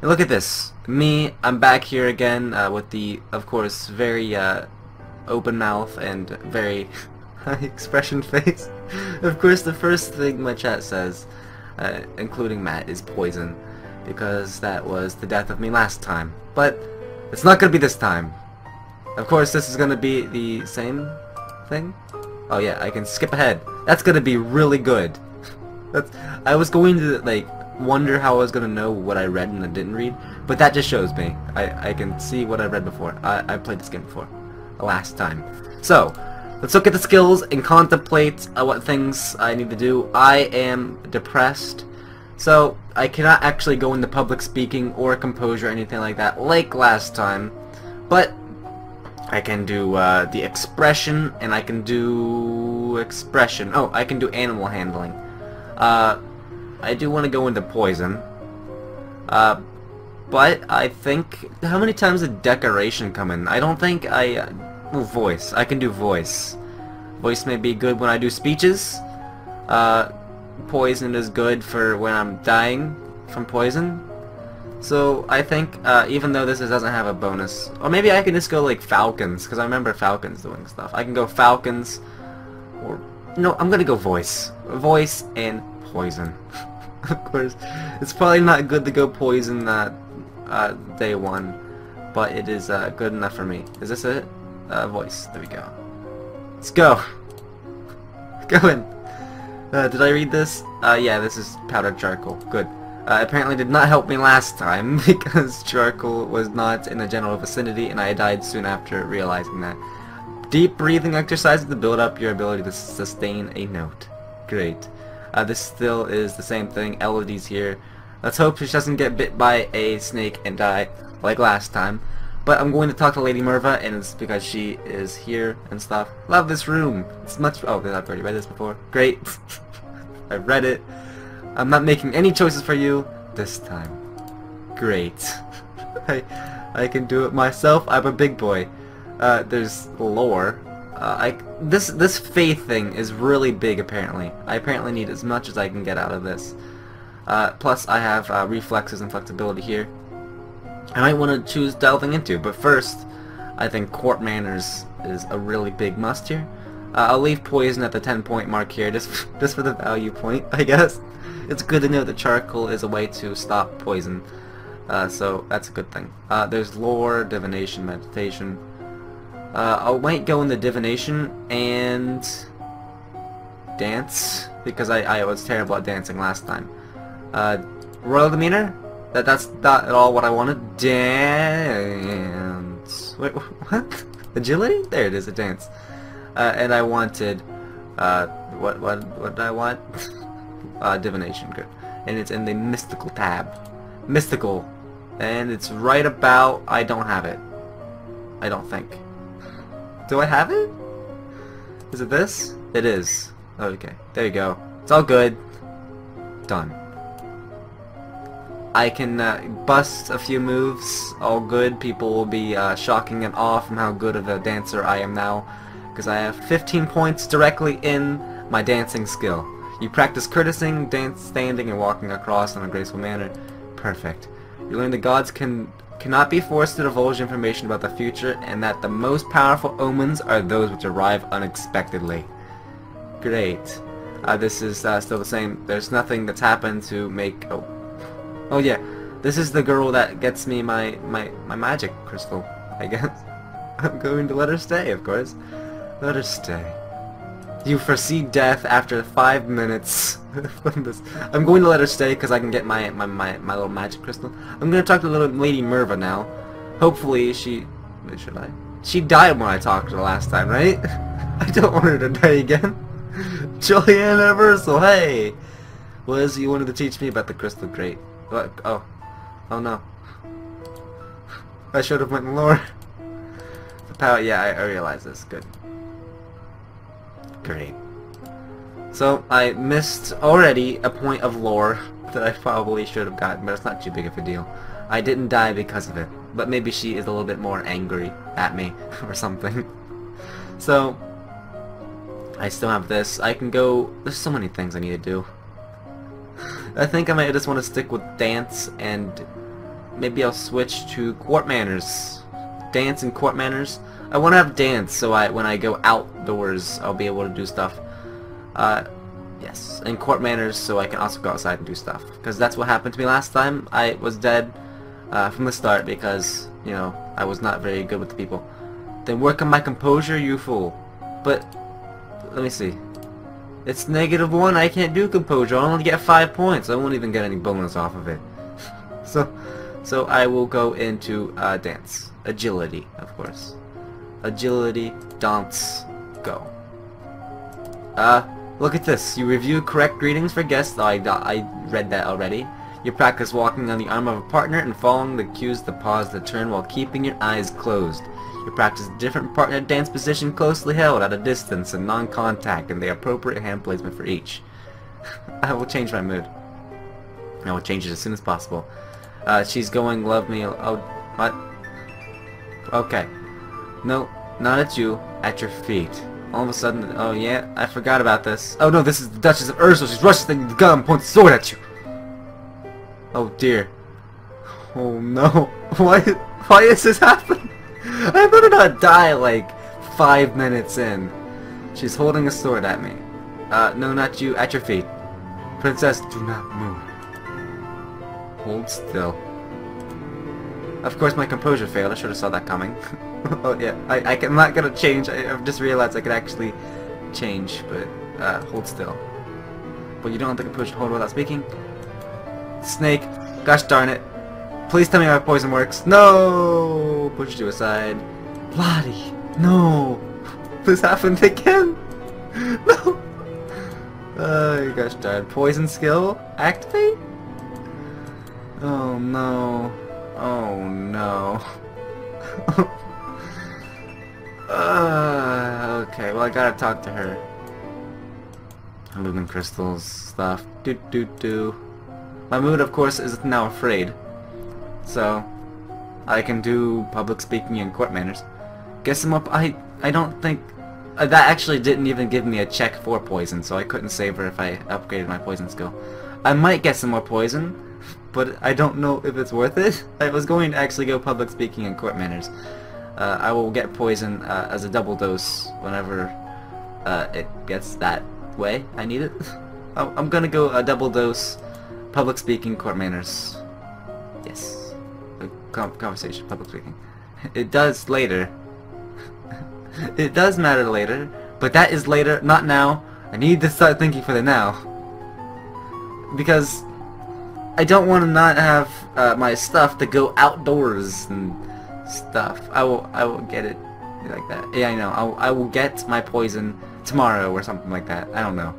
Look at this. Me, I'm back here again with the, of course, very open mouth and very high expression face. Of course, the first thing my chat says, including Matt, is poison, because that was the death of me last time. But it's not going to be this time. Of course, this is going to be the same thing. Oh yeah, I can skip ahead. That's going to be really good. I was going to, like, wonder how I was gonna know what I read and I didn't read, but that just shows me. I can see what I read before. I played this game before, last time. So, let's look at the skills and contemplate what things I need to do. I am depressed, so I cannot actually go into public speaking or composure or anything like that, like last time, but I can do the expression, and I can do expression. Oh, I can do animal handling. I do want to go into poison, but I think, how many times did decoration come in? I don't think voice. I can do voice. Voice may be good when I do speeches. Poison is good for when I'm dying from poison. So I think, even though this doesn't have a bonus, or maybe I can just go like falcons, because I remember falcons doing stuff. I can go falcons, or no, I'm gonna go voice. Voice and poison. Of course, it's probably not good to go poison day one, but it is good enough for me. Is this it? Voice. There we go. Let's go. Go in. Did I read this? Yeah, this is powdered charcoal. Good. Apparently did not help me last time because charcoal was not in the general vicinity, and I died soon after realizing that. Deep breathing exercises to build up your ability to sustain a note. Great. This still is the same thing. Elodie's here. Let's hope she doesn't get bit by a snake and die like last time. But I'm going to talk to Lady Merva, and it's because she is here and stuff. Love this room. It's much. Oh, I've already read this before. Great. I've read it. I'm not making any choices for you this time. Great. I can do it myself. I'm a big boy. There's lore. This faith thing is really big apparently. I apparently need as much as I can get out of this. Plus I have reflexes and flexibility here. I might want to choose delving into, but first I think court manners is a really big must here. I'll leave poison at the 10-point mark here just for the value point, I guess. It's good to know that charcoal is a way to stop poison. So that's a good thing. There's lore, divination, meditation. I might go into divination and dance, because I was terrible at dancing last time. Royal demeanor? That's not at all what I wanted. Dance. Wait, what? Agility? There it is, a dance. And I wanted, what did I want? Divination, good. And it's in the mystical tab. Mystical. And it's right about, I don't have it. I don't think. Do I have it? Is it this? It is. Okay, there you go. It's all good. Done. I can bust a few moves. All good. People will be shocking and awe from how good of a dancer I am now, because I have 15 points directly in my dancing skill. You practice courtesing, standing, and walking across in a graceful manner. Perfect. You learn the gods cannot be forced to divulge information about the future, and that the most powerful omens are those which arrive unexpectedly. Great. This is still the same. There's nothing that's happened to make... Oh yeah. This is the girl that gets me my magic crystal, I guess. I'm going to let her stay, of course. Let her stay. You foresee death after 5 minutes from this. I'm going to let her stay because I can get my little magic crystal. I'm going to talk to little Lady Merva now. Hopefully she... Should I? She died when I talked to her last time, right? I don't want her to die again. Jolly anniversary, hey! Liz, you wanted to teach me about the crystal, great. What? Oh. Oh no. I should have went in lore. The power, yeah, I realize this, good. Great. So, I missed already a point of lore that I probably should have gotten, but it's not too big of a deal. I didn't die because of it, but maybe she is a little bit more angry at me, or something. So, I still have this. I can go... There's so many things I need to do. I think I might just want to stick with dance and maybe I'll switch to court manners. Dance and court manners. I want to have dance so when I go outdoors I'll be able to do stuff. Yes, and court manners so I can also go outside and do stuff. Because that's what happened to me last time. I was dead from the start because, you know, I was not very good with the people. Then work on my composure, you fool. But, let me see. It's -1, I can't do composure. I'll only get 5 points. I won't even get any bonus off of it. So I will go into dance. Agility, of course. Agility, dance, go. Look at this. You review correct greetings for guests. I read that already. You practice walking on the arm of a partner and following the cues to pause the turn while keeping your eyes closed. You practice different partner dance position closely held at a distance and non-contact and the appropriate hand placement for each. I will change my mood. I will change it as soon as possible. She's going love me. Oh, what? Okay. No, not at you. At your feet. All of a sudden, oh yeah, I forgot about this. Oh no, this is the Duchess of Ursul. She's rushes the gun and points the sword at you. Oh dear. Oh no. Why is this happening? I'm gonna not die like 5 minutes in. She's holding a sword at me. No, not you. At your feet. Princess, do not move. Hold still. Of course my composure failed. I should have saw that coming. Oh yeah, I'm not gonna change. I've just realized I could actually change, but hold still. But you don't have the composure to hold without speaking. Snake, gosh darn it. Please tell me how poison works. No! Push you aside. Bloody, no! This happened again! No! Gosh darn. Poison skill? Activate? Oh no. Oh no. Okay, well I gotta talk to her. Lumen crystals stuff. My mood, of course, is now afraid. So I can do public speaking and court manners. Get some up. I don't think that actually didn't even give me a check for poison, so I couldn't save her if I upgraded my poison skill. I might get some more poison, but I don't know if it's worth it. I was going to actually go public speaking and court manners. I will get poison as a double dose whenever it gets that way. I need it. I'm gonna go a double dose public speaking, court manners. Yes. Conversation, public speaking. It does later. It does matter later, but that is later, not now. I need to start thinking for the now. Because I don't want to not have my stuff to go outdoors and stuff. I will get it like that. Yeah, I know. I will get my poison tomorrow or something like that. I don't know.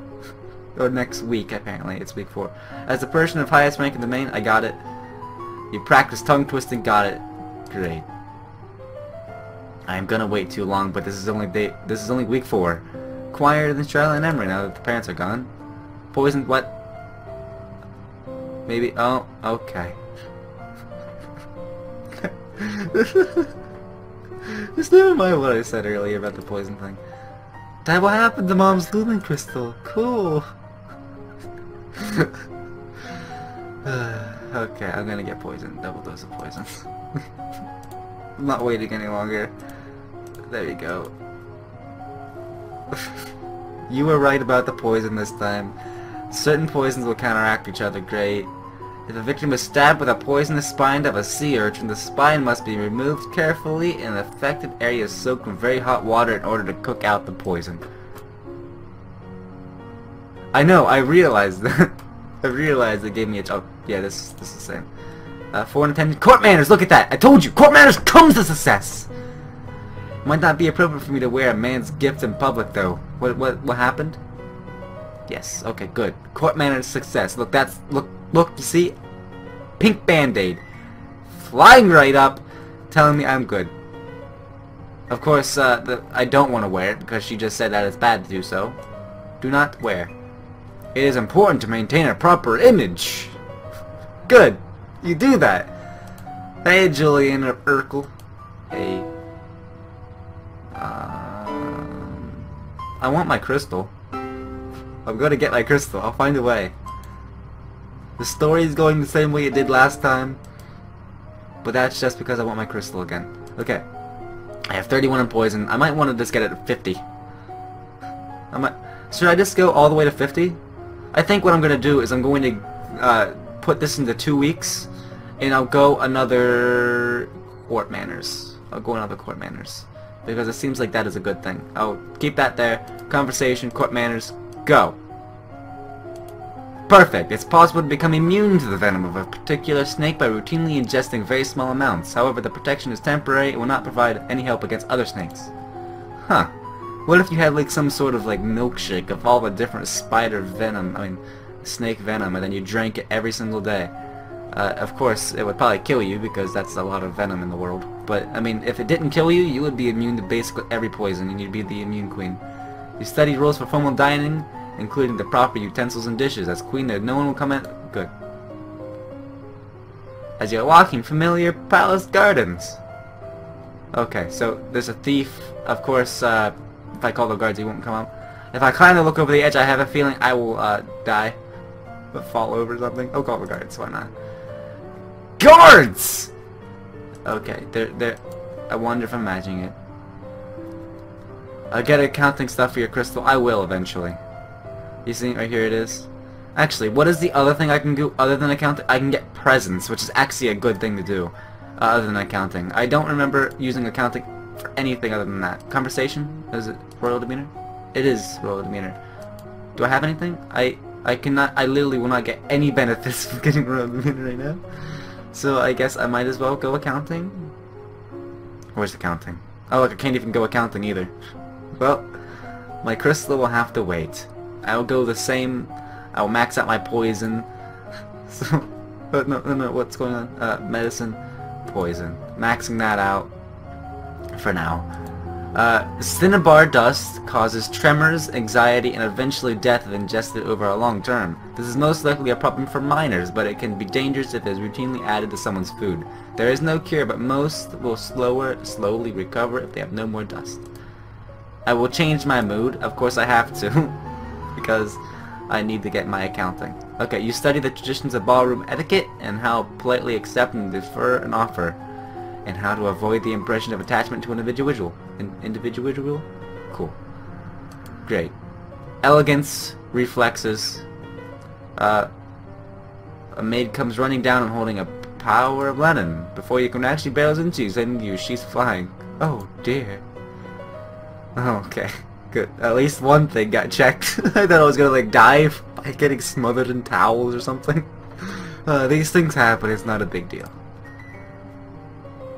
Or next week, apparently. It's week 4. As the person of highest rank in the domain, I got it. You practice tongue twisting, got it. Great. I am gonna wait too long, but this is only week 4. Quieter than Charlotte and Emery now that the parents are gone. Poison, what? Maybe, oh, okay. Just never mind what I said earlier about the poison thing. That what happened to Mom's lumen crystal. Cool. Okay, I'm gonna get poison. Double dose of poison. I'm not waiting any longer. There you go. You were right about the poison this time. Certain poisons will counteract each other. Great. If a victim is stabbed with a poisonous spine of a sea urchin, the spine must be removed carefully and the affected area is soaked in very hot water in order to cook out the poison. I know, I realized that. I realized it gave me a... Oh, yeah, this is the same. 4 and 10... Court manners, look at that! I told you! Court manners comes to success! Might not be appropriate for me to wear a man's gift in public, though. What happened? Yes, okay, good. Court manners success. Look, that's... Look, you see? Pink band-aid. Flying right up, telling me I'm good. Of course, I don't want to wear it, because she just said that it's bad to do so. Do not wear. It is important to maintain a proper image. Good. You do that. Hey, Julian Urkel. Hey. I want my crystal. I'm gonna get my crystal. I'll find a way. The story is going the same way it did last time. but that's just because I want my crystal again. Okay. I have 31 in poison. I might want to just get it at 50. Should I just go all the way to 50? I think what I'm going to do is I'm going to put this into 2 weeks, and I'll go another court manners. I'll go another court manners, because it seems like that is a good thing. I'll keep that there. Conversation, court manners, go. Perfect. It's possible to become immune to the venom of a particular snake by routinely ingesting very small amounts. However, the protection is temporary. It will not provide any help against other snakes. Huh. What if you had like some sort of like milkshake of all the different spider venom, snake venom, and then you drank it every single day? Of course, it would probably kill you because that's a lot of venom in the world. But, I mean, if it didn't kill you, you would be immune to basically every poison, and you'd be the immune queen. You studied rules for formal dining, including the proper utensils and dishes. As queen, there no one will come in. Good. As you're walking familiar palace gardens. Okay, so there's a thief. Of course, if I call the guards, he won't come out. If I kind of look over the edge, I have a feeling I will die. But fall over or something. I'll call the guards. Why not? Guards! Okay, they're. I wonder if I'm imagining it. I'll get accounting stuff for your crystal. I will eventually. You see, right here it is. Actually, what is the other thing I can do other than accounting? I can get presents, which is actually a good thing to do. Other than accounting. I don't remember using accounting for anything other than that. Conversation? Is it royal demeanor? It is royal demeanor. Do I have anything? I cannot. I literally will not get any benefits from getting royal demeanor right now. So I guess I might as well go accounting. Where's accounting? Oh look, I can't even go accounting either. Well, my crystal will have to wait. I'll go the same. I'll max out my poison. So, but no, what's going on? Medicine, poison. Maxing that out for now. Cinnabar dust causes tremors, anxiety, and eventually death if ingested over a long term. This is most likely a problem for minors, but it can be dangerous if it is routinely added to someone's food. There is no cure, but most will slowly recover if they have no more dust. I will change my mood. Of course I have to, because I need to get my accounting. Okay, you study the traditions of ballroom etiquette and how politely accept and defer an offer, and how to avoid the impression of attachment to an individual. Individual? Cool. Great. Elegance, reflexes. A maid comes running down and holding a power of linen. Before you can actually barrels into you, saying to you, she's flying. Oh dear. Oh, okay. Good. At least one thing got checked. I thought I was gonna like die by getting smothered in towels or something. These things happen, it's not a big deal.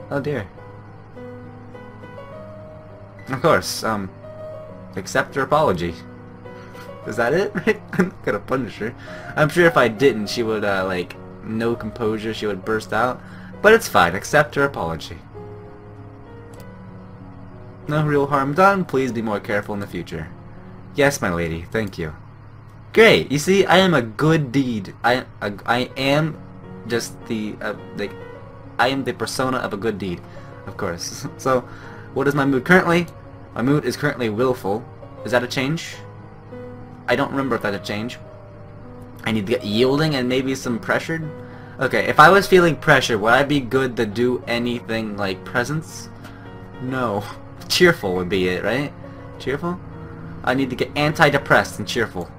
Oh dear. Of course, accept her apology. Is that it? Right? I'm not gonna punish her. I'm sure if I didn't, she would, like, no composure, she would burst out. But it's fine, accept her apology. No real harm done, please be more careful in the future. Yes, my lady, thank you. Great, you see, I am a good deed. I am just the, like, I am the persona of a good deed, of course. So, what is my mood currently? My mood is currently willful. Is that a change? I don't remember if that's a change. I need to get yielding and maybe some pressured. Okay, if I was feeling pressure, would I be good to do anything like presents? No. Cheerful would be it, right? Cheerful? I need to get antidepressed and cheerful.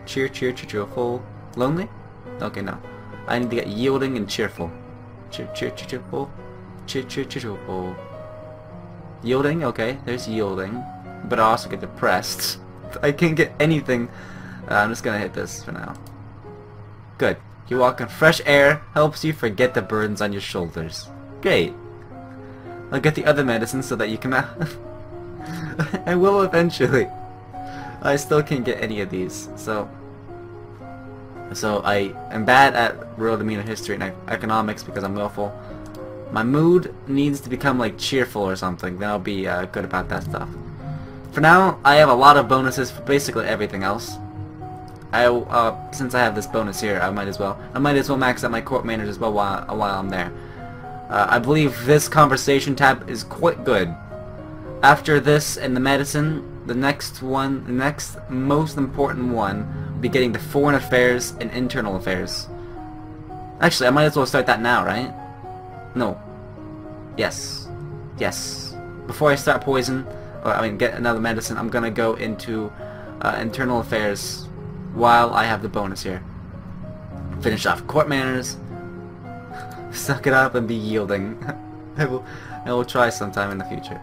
Cheerful. Lonely? Okay, no. I need to get yielding and cheerful. Cheerful. Cheerful. Yielding, okay, there's yielding. But I also get depressed. I can't get anything. I'm just gonna hit this for now. Good. You walk in fresh air, helps you forget the burdens on your shoulders. Great. I'll get the other medicine so that you can... I will eventually. I still can't get any of these, so I am bad at world demeanor, history, and economics because I'm willful. My mood needs to become like cheerful or something, then I'll be good about that stuff. For now, I have a lot of bonuses for basically everything else. Since I have this bonus here, I might as well max out my court manners as well while I'm there. I believe this conversation tab is quite good. After this and the medicine, the next most important one will be getting the foreign affairs and internal affairs. Actually, I might as well start that now, right? No. Yes. Yes. Before I start poison, or I mean get another medicine, I'm gonna go into internal affairs while I have the bonus here. Finish off court manners. Suck it up and be yielding. I will try sometime in the future.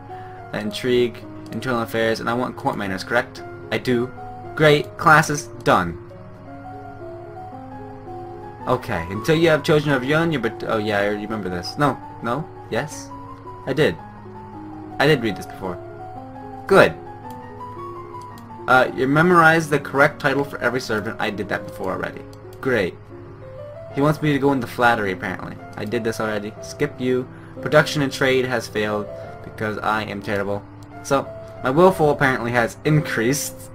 Intrigue, internal affairs, and I want court manners, correct? I do. Great. Classes done. Okay. Until you have children of your own, oh yeah, I already remember this. No. No. Yes. I did. I did read this before. Good. You memorize the correct title for every servant. I did that before already. Great. He wants me to go into flattery, apparently. I did this already. Skip you. Production and trade has failed because I am terrible. So, my willful apparently has increased.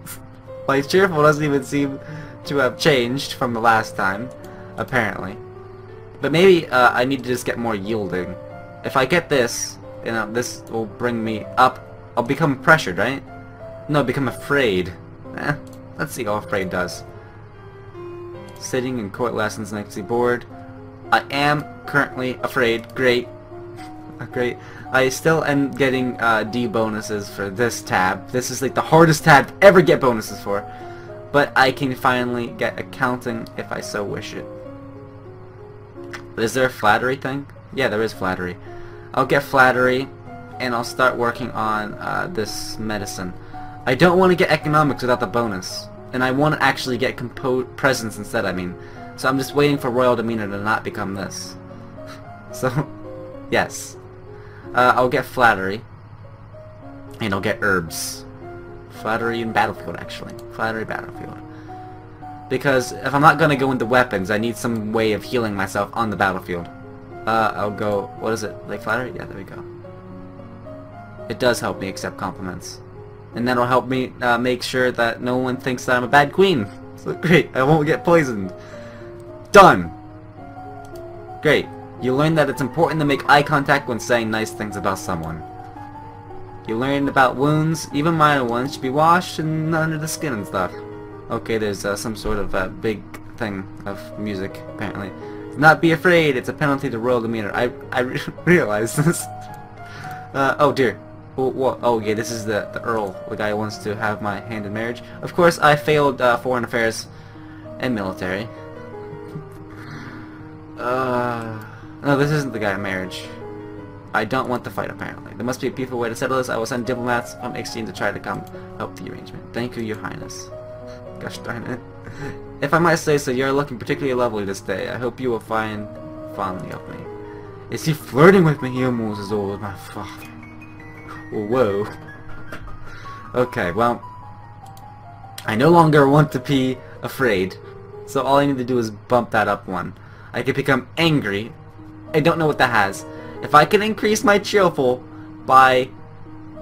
My cheerful doesn't even seem to have changed from the last time, apparently. But maybe I need to just get more yielding. If I get this, you know, this will bring me up. I'll become pressured, right? No, become afraid. Let's see how afraid does. Sitting in court lessons next to board. I am currently afraid. Great. Great. I still am getting D bonuses for this tab. This is like the hardest tab to ever get bonuses for. But I can finally get accounting if I so wish it. Is there a flattery thing? Yeah, there is flattery. I'll get flattery and I'll start working on this medicine. I don't want to get economics without the bonus. And I want to actually get presence instead, I mean. So I'm just waiting for royal demeanor to not become this. So, yes. I'll get flattery. And I'll get herbs. Flattery and battlefield, actually. Flattery, battlefield. Because if I'm not going to go into weapons, I need some way of healing myself on the battlefield. I'll go, what is it? Like flattery? Yeah, there we go. It does help me accept compliments. And that'll help me make sure that no one thinks that I'm a bad queen. So great, I won't get poisoned. Done! Great. You learn that it's important to make eye contact when saying nice things about someone. You learn about wounds, even minor ones, should be washed and under the skin and stuff. Okay, there's some sort of big thing of music, apparently. Do not be afraid, it's a penalty to royal demeanor. I realized this. Oh dear. Oh yeah, this is the Earl, the guy who wants to have my hand in marriage. Of course, I failed foreign affairs and military. No, this isn't the guy in marriage. I don't want the fight, apparently. There must be a peaceful way to settle this. I will send diplomats from Extreme to try to come help the arrangement. Thank you, Your Highness. Gosh darn it. If I might say so, you're looking particularly lovely this day. I hope you will find fondly of me. Is he flirting with me? He almost as old as my father. Whoa. Okay, well, I no longer want to be afraid, so all I need to do is bump that up one. I can become angry. I don't know what that has. If I can increase my cheerful by...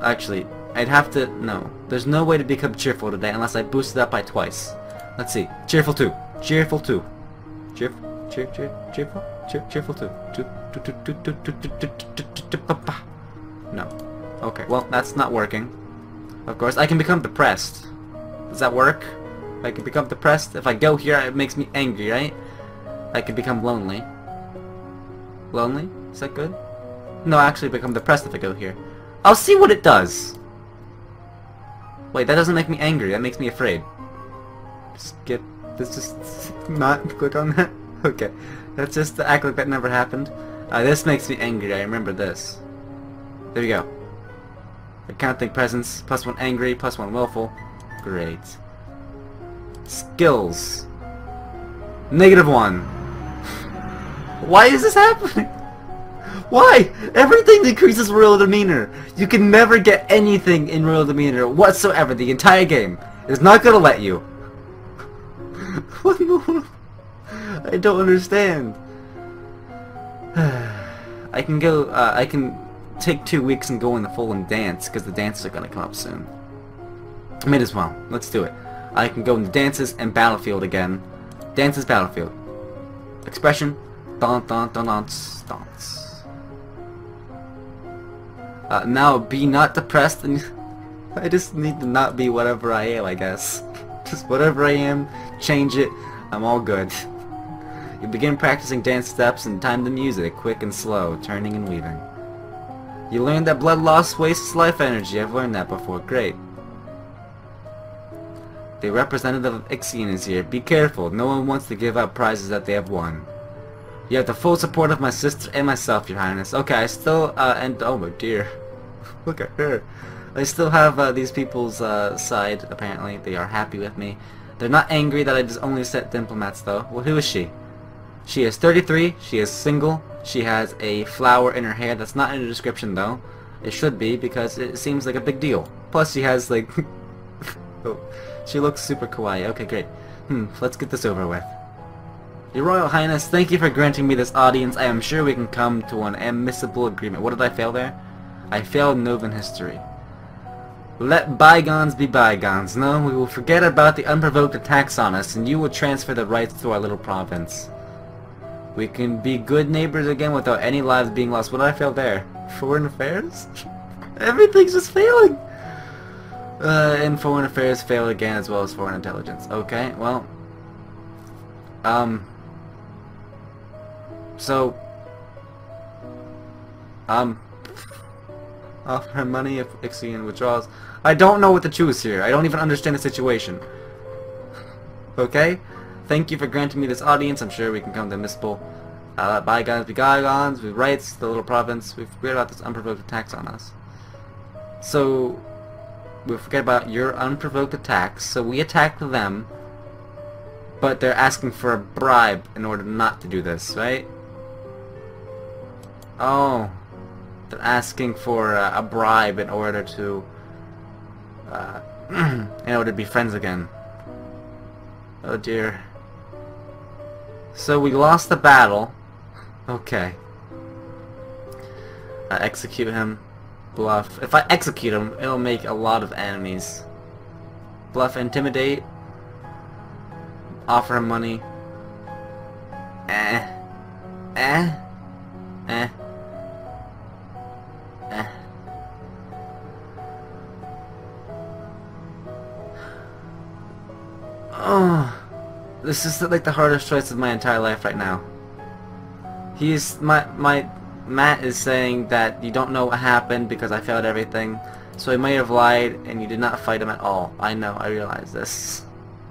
Actually, I'd have to... No. There's no way to become cheerful today unless I boost it up by twice. Let's see. Cheerful 2. Cheerful 2. Cheerful 2. No. Okay, well, that's not working. Of course, I can become depressed. Does that work? I can become depressed. If I go here, it makes me angry, right? I can become lonely. Lonely? Is that good? No, I actually become depressed if I go here. I'll see what it does. Wait, that doesn't make me angry. That makes me afraid. Skip. Let's just not click on that. Okay. Let's just act like that never happened. This makes me angry. I remember this. There we go. Accounting presence. +1 angry. +1 willful. Great. Skills. -1. Why is this happening? Why? Everything decreases royal demeanor. You can never get anything in royal demeanor whatsoever. The entire game is not gonna let you. What in the world? I don't understand. I can go. I can take 2 weeks and go in the full and dance because the dances are gonna come up soon. Might as well. Let's do it. I can go into dances and battlefield again. Dances, battlefield. Expression. Dun dun dun dance dance. Now be not depressed, and I just need to not be whatever I am, I guess. Just whatever I am, change it. I'm all good. You begin practicing dance steps and time the music, quick and slow, turning and weaving. You learn that blood loss wastes life energy. I've learned that before. Great. The representative of Ixion is here. Be careful. No one wants to give up prizes that they have won. You have the full support of my sister and myself, Your Highness. Okay, I still, and oh my dear. Look at her. I still have these people's side, apparently. They are happy with me. They're not angry that I just only sent diplomats, though. Well, who is she? She is 33. She is single. She has a flower in her hair. That's not in the description, though. It should be, because it seems like a big deal. Plus, she has, like... oh, she looks super kawaii. Okay, great. Let's get this over with. Your Royal Highness, thank you for granting me this audience. I am sure we can come to an amicable agreement. What did I fail there? I failed Novan history. Let bygones be bygones. No, we will forget about the unprovoked attacks on us, and you will transfer the rights to our little province. We can be good neighbors again without any lives being lost. What did I fail there? Foreign affairs? Everything's just failing! And foreign affairs fail again, as well as foreign intelligence. Okay, well... So... offer him money if Ixion withdraws. I don't know what to choose here. I don't even understand the situation. Okay? Thank you for granting me this audience. I'm sure we can come to amicable. Let bygones be bygones. We rights the little province. We forget about this unprovoked attacks on us. So we forget about your unprovoked attacks. So we attack them, but they're asking for a bribe in order not to do this, right? Oh, they're asking for a bribe in order to be friends again. Oh dear. So we lost the battle. Okay. Execute him. Bluff. If I execute him, it'll make a lot of enemies. Bluff, intimidate. Offer him money. Eh. Oh, this is like the hardest choice of my entire life right now. Matt is saying that you don't know what happened because I failed everything, so he may have lied and you did not fight him at all. I know, I realize this.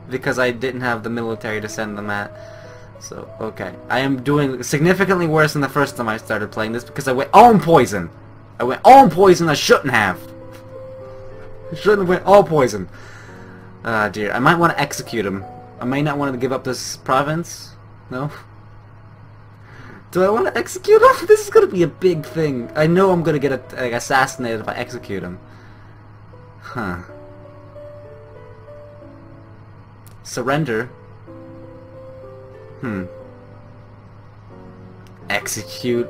Because I didn't have the military to send them at. So, okay. I am doing significantly worse than the first time I started playing this because I went all poison. I went all poison I shouldn't have. I shouldn't have went all poison. Ah, dear. I might want to execute him. I may not want to give up this province. No? Do I want to execute him? This is going to be a big thing. I know I'm going to get assassinated if I execute him. Huh. Surrender. Execute.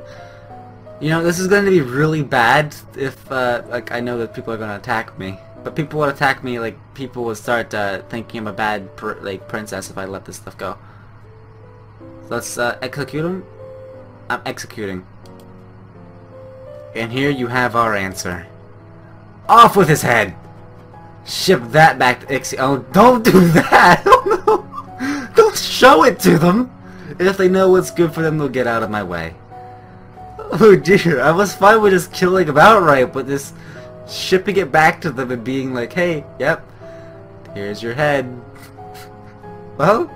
You know, this is going to be really bad if, like, I know that people are going to attack me. But people would attack me, like, people would start thinking I'm a bad, princess if I let this stuff go. So let's execute him. I'm executing. And here you have our answer. Off with his head! Ship that back to Ixion. Oh, don't do that! Oh no! Don't show it to them! If they know what's good for them, they'll get out of my way. Oh dear, I was fine with just killing him outright, but this shipping it back to them and being like, hey, yep, here's your head. Well,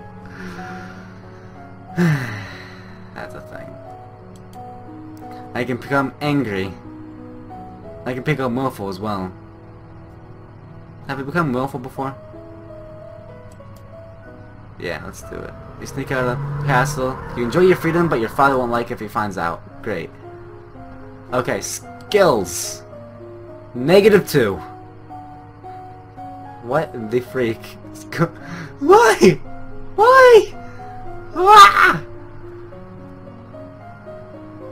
that's a thing. I can become angry. I can become willful as well. Have we become willful before? Yeah, let's do it. You sneak out of the castle. You enjoy your freedom, but your father won't like it if he finds out. Great. Okay, skills. -2. What the freak? Why? Why? Ah!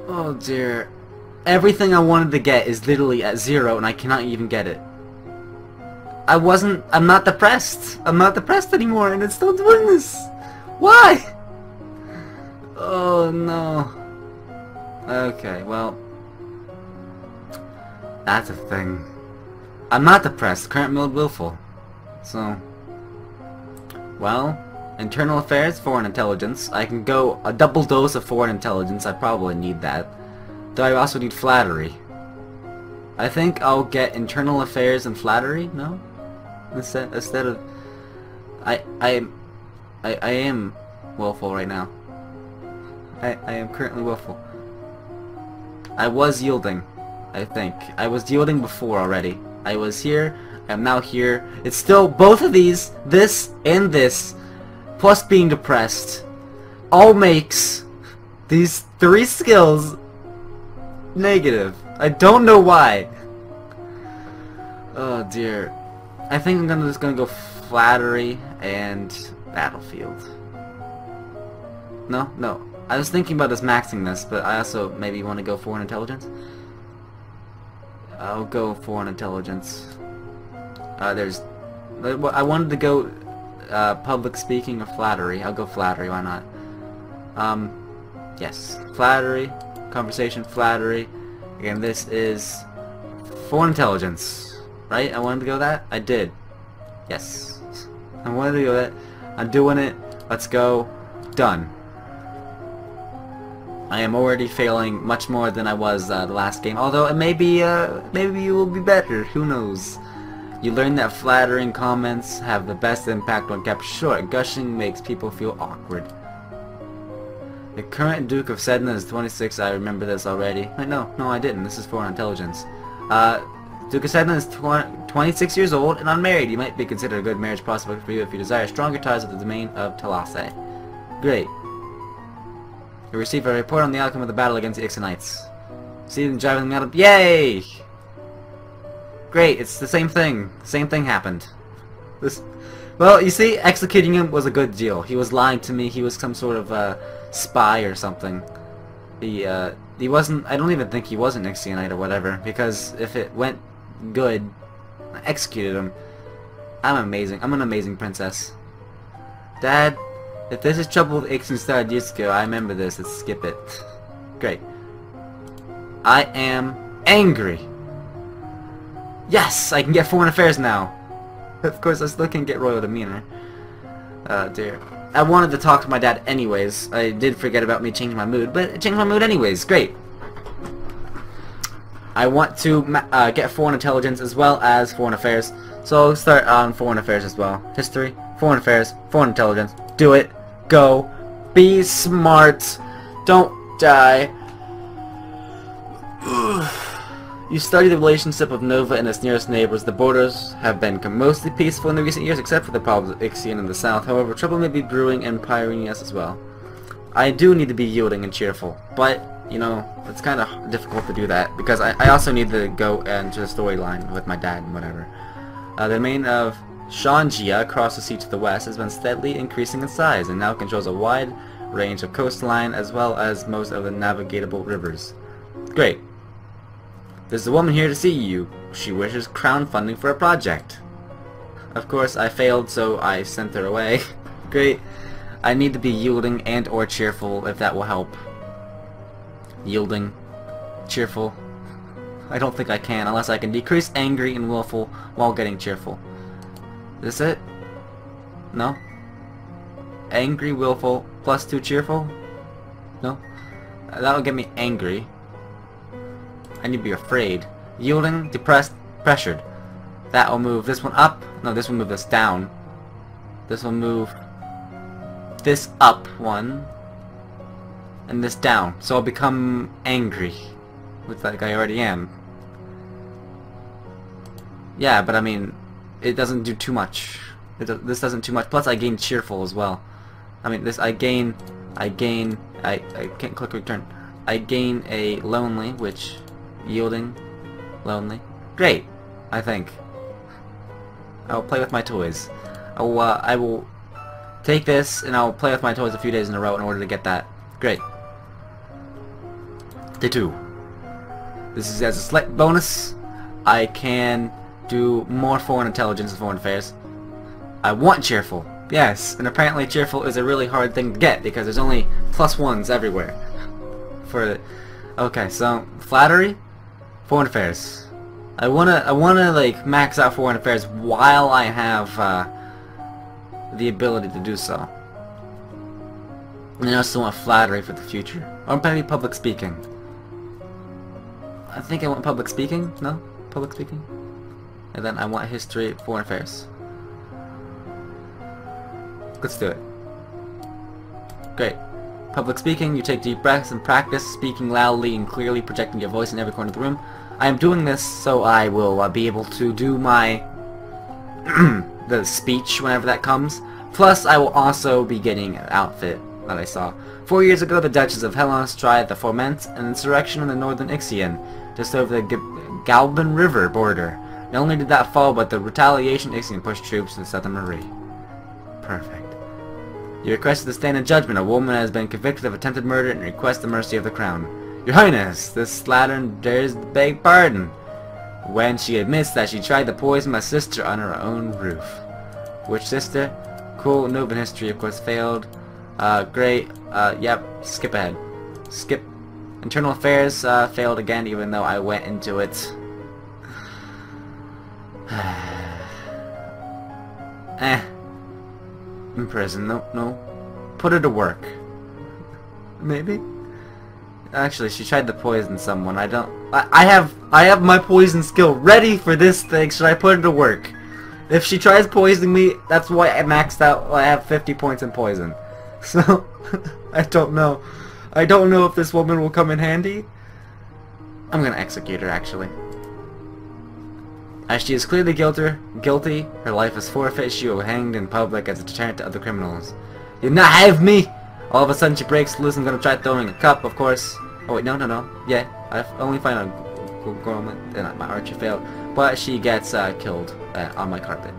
Oh dear. Everything I wanted to get is literally at 0 and I cannot even get it. I'm not depressed. I'm not depressed anymore and it's still doing this. Why? Oh no. Okay, well. That's a thing. I'm not depressed. Current mode willful. So. Well. Internal affairs, foreign intelligence. I can go a double dose of foreign intelligence. I probably need that. Though I also need flattery. I think I'll get internal affairs and flattery. No, instead of I am willful right now. I am currently willful. I was yielding, I think. I was yielding before already. I was here, I'm now here. It's still both of these, this and this, plus being depressed, all makes these 3 skills negative. I don't know why. Oh dear. I think I'm just gonna go flattery and battlefield. No. I was thinking about just maxing this, but I also maybe want to go foreign intelligence. I'll go foreign intelligence. I wanted to go public speaking or flattery. I'll go flattery, why not? Yes. Flattery, conversation, flattery. Again, this is foreign intelligence. Right? I wanted to go that? I did. Yes. I wanted to go that. I'm doing it. Let's go. Done. I am already failing much more than I was the last game, although it maybe you will be better, who knows. You learn that flattering comments have the best impact when kept short. Gushing makes people feel awkward. The current Duke of Sedna is 26, I remember this already. Wait, no, I didn't, this is foreign intelligence. Duke of Sedna is 26 years old and unmarried. You might be considered a good marriage prospect for you if you desire stronger ties with the domain of Talase. Great. You receive a report on the outcome of the battle against the Ixanites. See them driving them out of... Yay! Great, it's the same thing. Same thing happened. Well, you see, executing him was a good deal. He was lying to me. He was some sort of spy or something. He wasn't... I don't even think he was an Ixionite or whatever, because if it went good, I executed him. I'm amazing. I'm an amazing princess. Dad... If this is trouble with Ixen started years ago, I remember this. Let's skip it. Great. I am angry. Yes! I can get foreign affairs now. Of course, I still can't get royal demeanor. Dear. I wanted to talk to my dad anyways. I did forget about me changing my mood, but it changed my mood anyways. Great. I want to get foreign intelligence as well as foreign affairs. So I'll start on foreign affairs as well. History, foreign affairs, foreign intelligence. Do it. Go. Be smart. Don't die. You study the relationship of Nova and its nearest neighbors. The borders have been mostly peaceful in the recent years, except for the problems of Ixion in the south. However, trouble may be brewing in Pyrenees as well. I do need to be yielding and cheerful, but, you know, it's kind of difficult to do that, because I also need to go into the storyline with my dad and whatever. The domain of Shanjia across the sea to the west has been steadily increasing in size and now controls a wide range of coastline as well as most of the navigatable rivers. Great. There's a woman here to see you. She wishes crown funding for a project. Of course, I failed, so I sent her away. Great. I need to be yielding and or cheerful if that will help. Yielding. Cheerful. I don't think I can unless I can decrease angry and willful while getting cheerful. Is this it? No? Angry, willful, plus 2 cheerful? No? That'll get me angry. I need to be afraid. Yielding, depressed, pressured. That will move this one up. No, this will move this down. This will move this up one. And this down. So I'll become angry. Looks like I already am. Yeah, but I mean... it doesn't do too much. This doesn't too much. Plus I gain cheerful as well. I mean, this I can't click return. I gain a lonely, which yielding, lonely. Great, I think. I'll play with my toys. I will take this and I'll play with my toys a few days in a row in order to get that. Great. Day 2. This is as a slight bonus. I can do more foreign intelligence and foreign affairs. I want cheerful. Yes, and apparently cheerful is a really hard thing to get because there's only +1s everywhere. Okay, so flattery, foreign affairs. I wanna like max out foreign affairs while I have the ability to do so. And I also want flattery for the future. Or maybe public speaking. I think I want public speaking. No? Public speaking? And then I want history, foreign affairs. Let's do it. Great. Public speaking, you take deep breaths and practice speaking loudly and clearly, projecting your voice in every corner of the room. I am doing this so I will be able to do my the speech whenever that comes. Plus, I will also be getting an outfit that I saw. 4 years ago, the Duchess of Hellas tried the Foment, an insurrection in the northern Ixion, just over the Galban River border. Not only did that fall, but the retaliation Ixion pushed troops to the southern Marie. Perfect. You requested to stand in judgment. A woman has been convicted of attempted murder and requests the mercy of the crown. Your Highness, this slattern dares to beg pardon when she admits that she tried to poison my sister on her own roof. Which sister? Cool, Novan history of course failed. Great, yep, skip ahead. Skip. Internal affairs failed again, even though I went into it. In prison, no. Put her to work. Maybe? Actually, she tried to poison someone. I have my poison skill ready for this thing. Should I put her to work? If she tries poisoning me, that's why I maxed out. I have 50 points in poison. So, I don't know. I don't know if this woman will come in handy. I'm gonna execute her, actually. As she is clearly guilty, her life is forfeit. She will be hanged in public as a deterrent to other criminals. You not have me! All of a sudden she breaks loose and gonna try throwing a cup, of course. Oh wait, no. Yeah, I've only found a garment and my archer failed. But she gets killed on my carpet.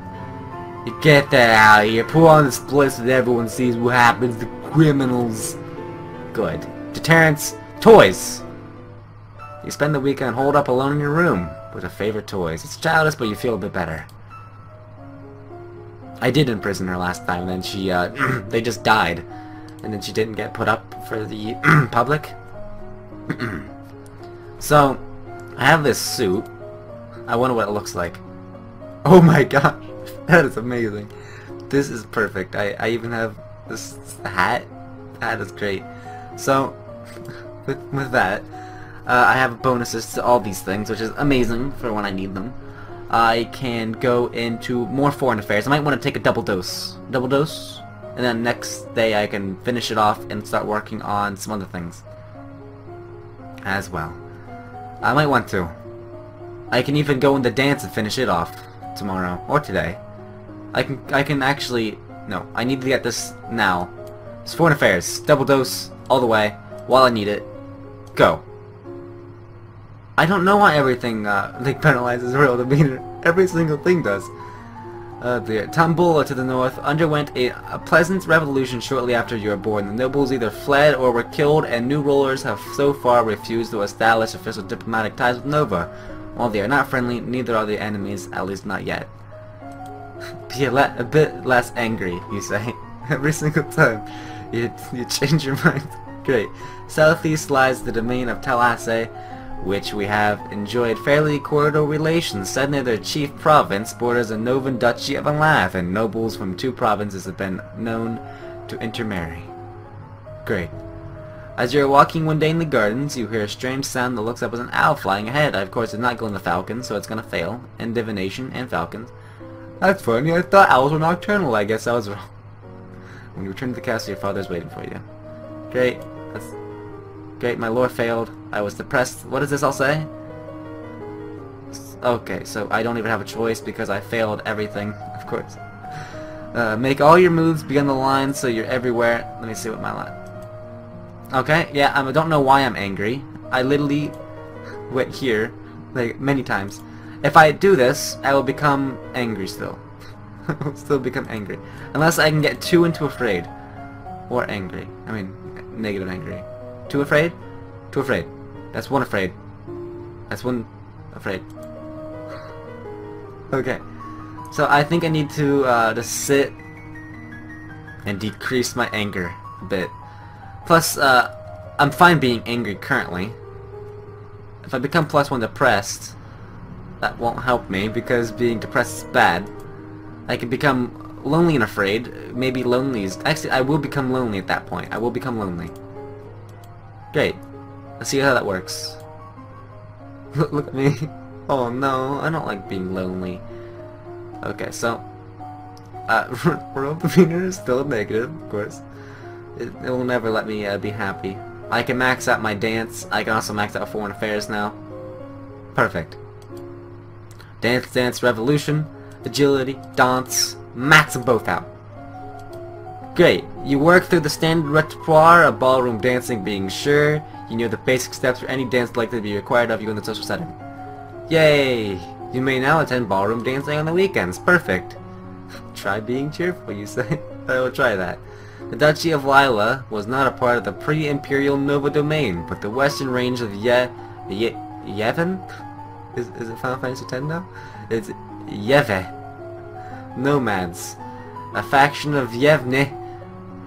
You get that out of here. Put on this place so that everyone sees what happens to criminals. Good. Deterrence. Toys. You spend the weekend holed up alone in your room with your favorite toys. It's childish, but you feel a bit better. I did imprison her last time, and then she, they just died. And then she didn't get put up for the public. So, I have this suit. I wonder what it looks like. Oh my gosh, that is amazing. This is perfect. I even have this hat. That is great. So, with that, I have bonuses to all these things, which is amazing for when I need them. I can go into more foreign affairs. I might want to take a double dose. And then next day I can finish it off and start working on some other things as well. I might want to. I can even go into dance and finish it off tomorrow or today. I can actually, no, I need to get this now. It's foreign affairs, double dose all the way while I need it. Go. I don't know why everything like penalizes real demeanor. Every single thing does. The Tambula to the north underwent a pleasant revolution shortly after you were born. The nobles either fled or were killed, and new rulers have so far refused to establish official diplomatic ties with Nova. While they are not friendly, neither are the enemies, at least not yet. Be a bit less angry, you say. Every single time you change your mind. Great. Southeast lies the domain of Talasse, which we have enjoyed fairly cordial relations. Said near their chief province borders a Novan Duchy of Elath, and nobles from 2 provinces have been known to intermarry. Great. As you are walking one day in the gardens, you hear a strange sound that looks up as an owl flying ahead. I, of course, did not go in the falcon, so it's going to fail. In divination and falcons. That's funny. I thought owls were nocturnal. I guess I was wrong. When you return to the castle, your father's waiting for you. Great. That's great. My lore failed. I was depressed. What does this all say? Okay, so I don't even have a choice because I failed everything, of course. Make all your moves begin the line so you're everywhere. Let me see what my line... Okay, yeah, I don't know why I'm angry. I literally went here, like, many times. If I do this, I will become angry still. I will still become angry. Unless I can get 2 into afraid. Or angry. I mean, negative angry. 2 afraid? 2 afraid. That's 1 afraid. That's 1 afraid. Okay. So I think I need to just sit and decrease my anger a bit. Plus, I'm fine being angry currently. If I become +1 depressed, that won't help me because being depressed is bad. I can become lonely and afraid. Maybe lonely is... Actually, I will become lonely at that point. I will become lonely. Great. Let's see how that works. Look at me. Oh no, I don't like being lonely. Okay, so... world meter is still negative, of course. It will never let me be happy. I can max out my dance. I can also max out foreign affairs now. Perfect. Dance, dance, revolution, agility, dance. Max them both out. Great. You work through the standard repertoire of ballroom dancing, being sure you know the basic steps for any dance likely to be required of you in the social setting. Yay! You may now attend ballroom dancing on the weekends. Perfect. Try being cheerful, you say? I will try that. The Duchy of Lila was not a part of the pre-imperial Nova domain, but the western range of Yevon? Is it Final Fantasy X now? It's Yeve. Nomads. A faction of Yevne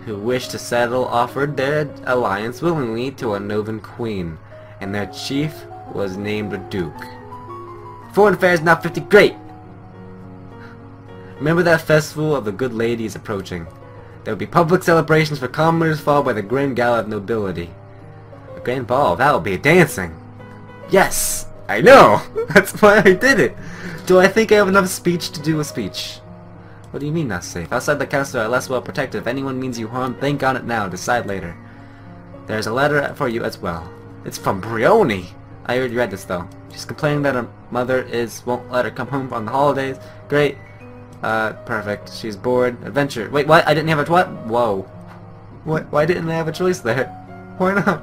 who wished to settle offered their alliance willingly to a Novan queen, and their chief was named a duke. Foreign affairs now 50. Great! Remember that festival of the good lady is approaching. There will be public celebrations for commoners followed by the grand gala of nobility. A grand ball, that will be dancing. Yes! I know! That's why I did it! Do I think I have enough speech to do a speech? What do you mean not safe? Outside the castle are less well protected. If anyone means you harm, think on it now. Decide later. There's a letter for you as well. It's from Brioni! I already read this though. She's complaining that her mother won't let her come home on the holidays. Great. Perfect. She's bored. Adventure. Wait, what? I didn't have a what? Whoa. What? Why didn't I have a choice there? Why not?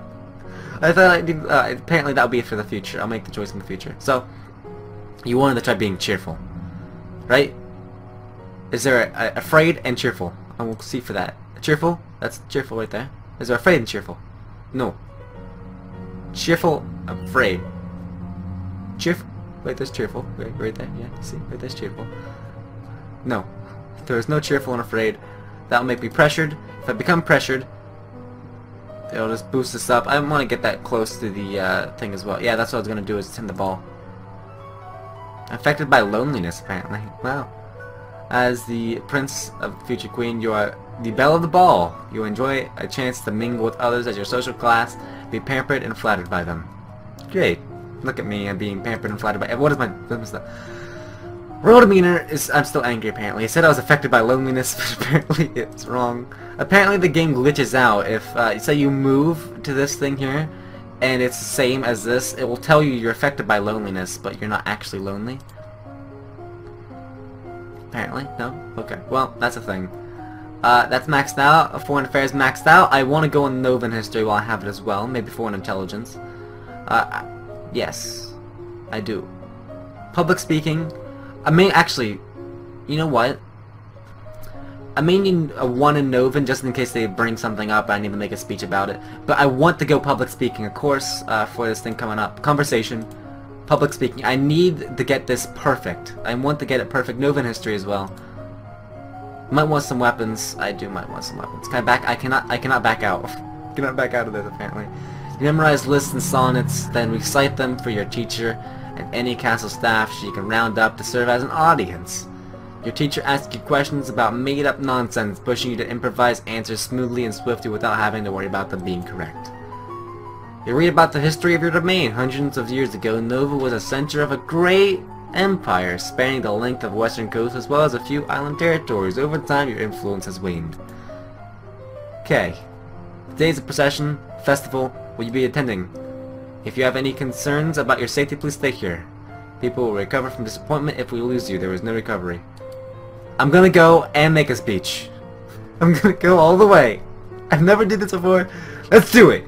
I thought I did, apparently that would be for the future. I'll make the choice in the future. So, you wanted to try being cheerful. Right? Is there afraid and cheerful? I will see for that. Cheerful? That's cheerful right there. Is there afraid and cheerful? No. Cheerful, afraid. Cheerful. Wait, there's cheerful. Right there. Yeah, see? Right there's cheerful. No. There is no cheerful and afraid. That'll make me pressured. If I become pressured, it'll just boost this up. I want to get that close to the thing as well. Yeah, that's what I was going to do, is send the ball. Affected by loneliness, apparently. Wow. As the prince of the future queen, you are the belle of the ball. You enjoy a chance to mingle with others as your social class, be pampered and flattered by them. Great. Look at me, I'm being pampered and flattered by... What is my... Royal demeanor is... I'm still angry, apparently. It said I was affected by loneliness, but apparently it's wrong. Apparently the game glitches out. If, say you move to this thing here, and it's the same as this, it will tell you you're affected by loneliness, but you're not actually lonely. Apparently. No? Okay. Well, that's a thing. That's maxed out. Foreign affairs maxed out. I want to go in Novan history while I have it as well. Maybe foreign intelligence. Yes. I do. Public speaking. I may actually... You know what? I may need a 1 in Novan just in case they bring something up. I need to make a speech about it. But I want to go public speaking, of course, for this thing coming up. Conversation. Public speaking. I need to get this perfect. I want to get it perfect. Novan history as well. Might want some weapons. I do might want some weapons. Can I back? I cannot back out. Cannot back out of this apparently. You memorize lists and sonnets, then recite them for your teacher and any castle staff she can round up to serve as an audience. Your teacher asks you questions about made-up nonsense, pushing you to improvise answers smoothly and swiftly without having to worry about them being correct. You read about the history of your domain. Hundreds of years ago, Nova was a center of a great empire, spanning the length of western coast as well as a few island territories. Over time, your influence has waned. Okay. Today's a procession, festival. Will you be attending? If you have any concerns about your safety, please stay here. People will recover from disappointment if we lose you. There is no recovery. I'm gonna go and make a speech. I'm gonna go all the way. I've never did this before. Let's do it.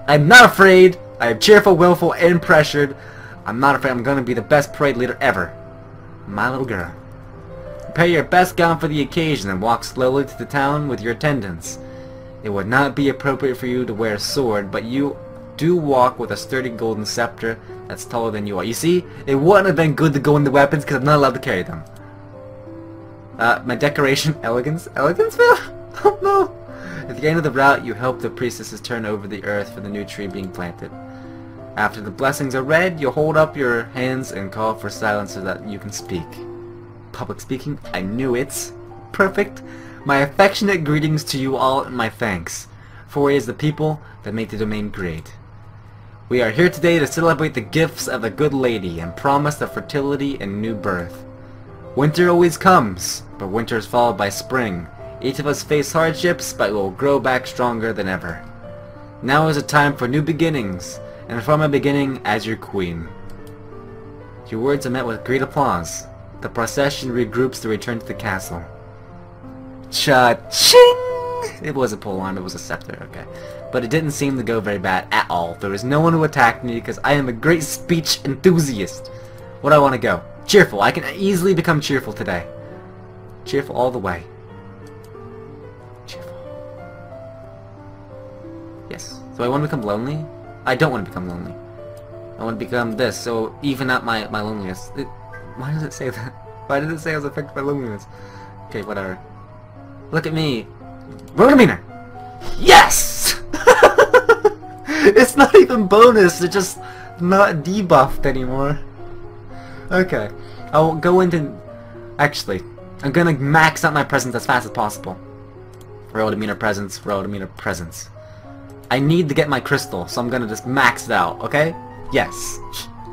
I'm not afraid. I am cheerful, willful, and pressured. I'm not afraid. I'm gonna be the best parade leader ever. My little girl. Prepare your best gown for the occasion and walk slowly to the town with your attendants. It would not be appropriate for you to wear a sword, but you do walk with a sturdy golden scepter that's taller than you are. You see, it wouldn't have been good to go into weapons because I'm not allowed to carry them. My decoration, elegance? Elegance-ville? Oh no! At the end of the route, you help the priestesses turn over the earth for the new tree being planted. After the blessings are read, you hold up your hands and call for silence so that you can speak. public speaking. I knew it. Perfect. My affectionate greetings to you all and my thanks, for it is the people that make the domain great. We are here today to celebrate the gifts of a good lady and promise of fertility and new birth. Winter always comes, but winter is followed by spring. Each of us face hardships, but we will grow back stronger than ever. Now is a time for new beginnings, and from a beginning as your queen. Your words are met with great applause. The procession regroups to return to the castle. Cha-ching! It was a pole arm, it was a scepter, okay. But it didn't seem to go very bad at all. There was no one who attacked me because I am a great speech enthusiast. What do I want to go? Cheerful. I can easily become cheerful today. Cheerful all the way. Cheerful. Yes. So I want to become lonely? I don't want to become lonely. I want to become this, so even out my loneliness. Why does it say that? Why does it say I was affected by loneliness? Okay, whatever. Look at me. Rotominer! Yes! It's not even bonus, it's just not debuffed anymore. Okay. I'll go into... Actually, I'm gonna max out my presence as fast as possible. Rotominer presence, Rotominer presence. I need to get my crystal, so I'm gonna just max it out, okay? Yes.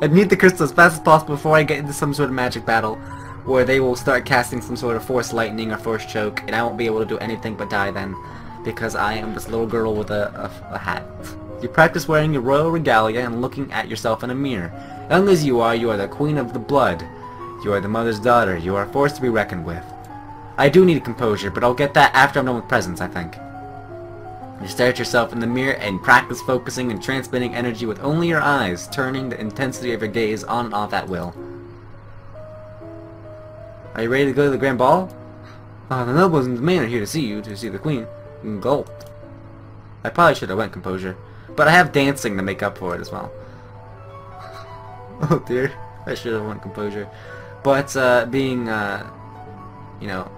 I need the crystal as fast as possible before I get into some sort of magic battle where they will start casting some sort of force lightning or force choke, and I won't be able to do anything but die then, because I am this little girl with a hat. You practice wearing your royal regalia and looking at yourself in a mirror. Young as you are the queen of the blood. You are the mother's daughter. You are a force to be reckoned with. I do need composure, but I'll get that after I'm done with presents, I think. You stare at yourself in the mirror and practice focusing and transmitting energy with only your eyes, turning the intensity of your gaze on and off at will. Are you ready to go to the grand ball? The nobles and the men are here to see you, to see the queen. You can go. I probably should have went composure, but I have dancing to make up for it as well. Oh dear, I should have went composure. But being, you know,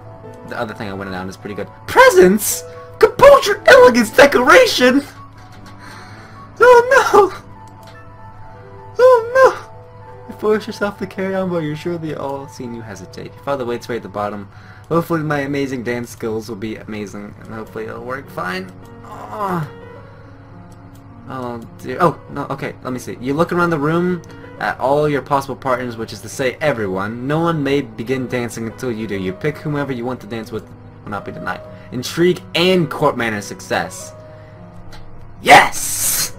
the other thing I went down is pretty good. Presents! Composure, elegance, decoration! Oh no! Oh no! You force yourself to carry on, but you're sure they all seen you hesitate. Your father waits right at the bottom. Hopefully my amazing dance skills will be amazing, and hopefully it'll work fine. Oh dear. Oh, no, okay, let me see. You look around the room at all your possible partners, which is to say everyone. No one may begin dancing until you do. You pick whomever you want to dance with, will not be denied. Intrigue and court manner success. Yes!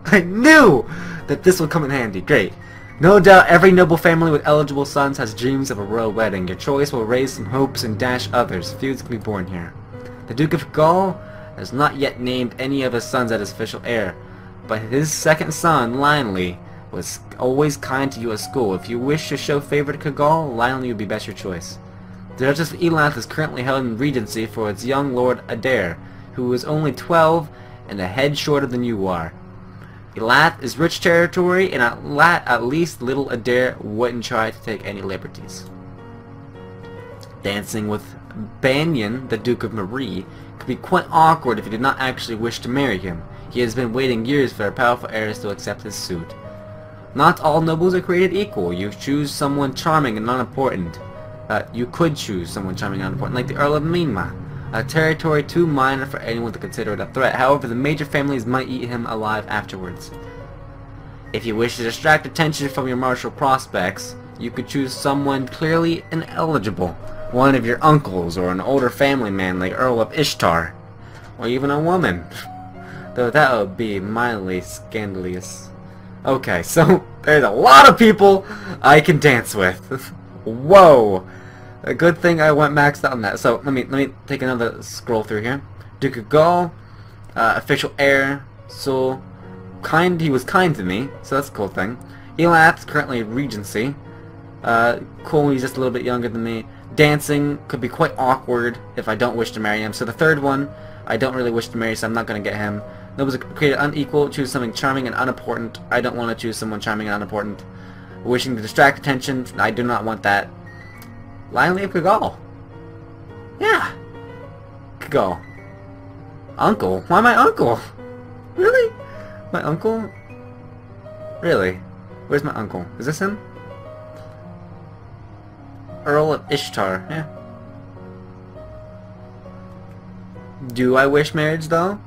I knew that this would come in handy. Great. No doubt every noble family with eligible sons has dreams of a royal wedding. Your choice will raise some hopes and dash others. Feuds can be born here. The Duke of Gaul has not yet named any of his sons as his official heir, but his second son, Lionel, was always kind to you at school. If you wish to show favor to Kagol, Lionel would be best your choice. The Duchess of Elath is currently held in regency for its young Lord Adair, who is only 12 and a head shorter than you are. Elath is rich territory, and at least little Adair wouldn't try to take any liberties. Dancing with Banyan, the Duke of Marie, could be quite awkward if you did not actually wish to marry him. He has been waiting years for a powerful heiress to accept his suit. Not all nobles are created equal. You choose someone charming and unimportant. You could choose someone charming and unimportant, like the Earl of Minma, a territory too minor for anyone to consider it a threat. However, the major families might eat him alive afterwards. If you wish to distract attention from your martial prospects, you could choose someone clearly ineligible, one of your uncles or an older family man like Earl of Ishtar, or even a woman, though that would be mildly scandalous. Okay, so there's a lot of people I can dance with. Whoa! A good thing I went maxed out on that. So let me take another scroll through here. Duke of Gaul, official heir, so kind. He was kind to me, so that's a cool thing. Elath's currently regency. Cool. He's just a little bit younger than me. Dancing could be quite awkward if I don't wish to marry him. So the third one, I don't really wish to marry, so I'm not gonna get him. Nobles are created unequal. Choose something charming and unimportant. I don't want to choose someone charming and unimportant. Wishing to distract attention. I do not want that. Lionel of Kagol. Yeah. Kagol. Uncle? Why my uncle? Really? My uncle? Really? Where's my uncle? Is this him? Earl of Ishtar. Yeah. Do I wish marriage, though?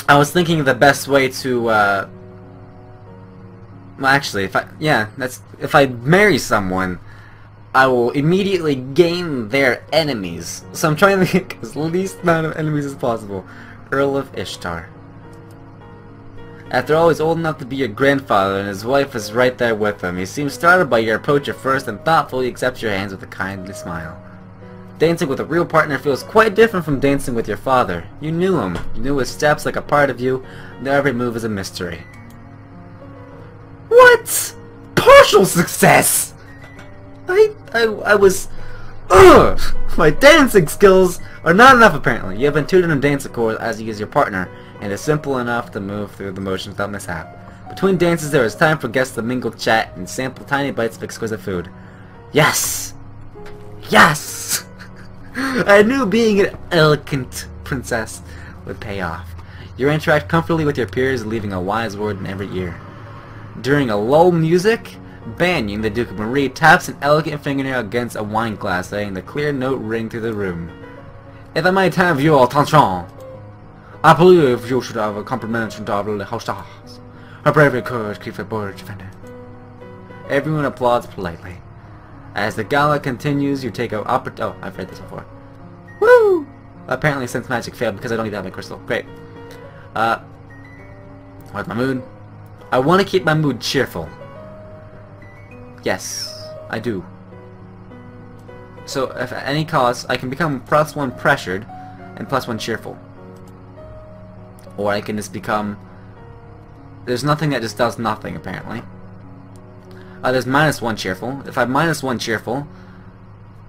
I was thinking of the best way to, well, actually, if I marry someone, I will immediately gain their enemies. So I'm trying to get as least amount of enemies as possible. Earl of Ishtar. After all, he's old enough to be your grandfather, and his wife is right there with him. He seems startled by your approach at first, and thoughtfully accepts your hands with a kindly smile. Dancing with a real partner feels quite different from dancing with your father. You knew him. You knew his steps like a part of you, and every move is a mystery. What? Partial success! I was... Ugh! My dancing skills are not enough, apparently. You have been tutored in dance, of course, as he is your partner, and it's simple enough to move through the motions without mishap. Between dances, there is time for guests to mingle, chat, and sample tiny bites of exquisite food. Yes! Yes! I knew being an elegant princess would pay off. You interact comfortably with your peers, leaving a wise word in every ear. During a lull music, Banyan, the Duke of Marie, taps an elegant fingernail against a wine glass, letting the clear note ring through the room. If I might have your attention, I believe you should have a complimentary double the hostess. Her bravery courage keep the border defended. Everyone applauds politely. As the gala continues, you take a oh, I've read this before. Woo! Apparently sense magic failed because I don't even have my crystal. Great. What's my mood? I want to keep my mood cheerful. Yes, I do. So, if at any cost, I can become +1 pressured and +1 cheerful. Or I can just become... There's nothing that just does nothing, apparently. There's -1 cheerful. If I'm -1 cheerful,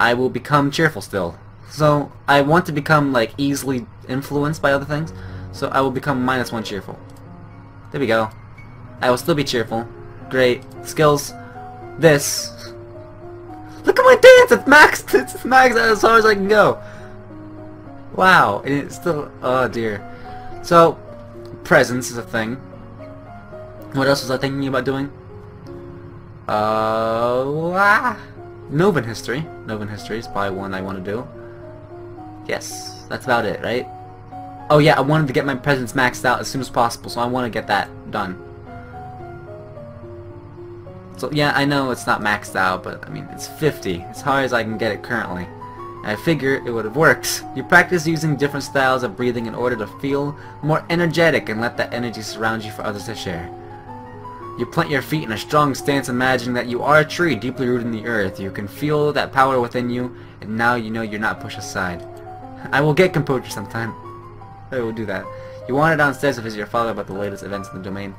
I will become cheerful still. So, I want to become, like, easily influenced by other things. So, I will become -1 cheerful. There we go. I will still be cheerful. Great. Skills. This. Look at my dance! It's maxed! It's maxed out as far as I can go! Wow. And it's still... Oh, dear. So, presence is a thing. What else was I thinking about doing? Novan history. Novan history is probably one I want to do. Yes, that's about it, right? Oh yeah, I wanted to get my presence maxed out as soon as possible, so I want to get that done. So yeah, I know it's not maxed out, but I mean, it's 50. As hard as I can get it currently. And I figure it would have worked. You practice using different styles of breathing in order to feel more energetic and let that energy surround you for others to share. You plant your feet in a strong stance, imagining that you are a tree deeply rooted in the earth. You can feel that power within you, and now you know you're not pushed aside. I will get composure sometime. I will do that. You wander downstairs to visit your father about the latest events in the domain.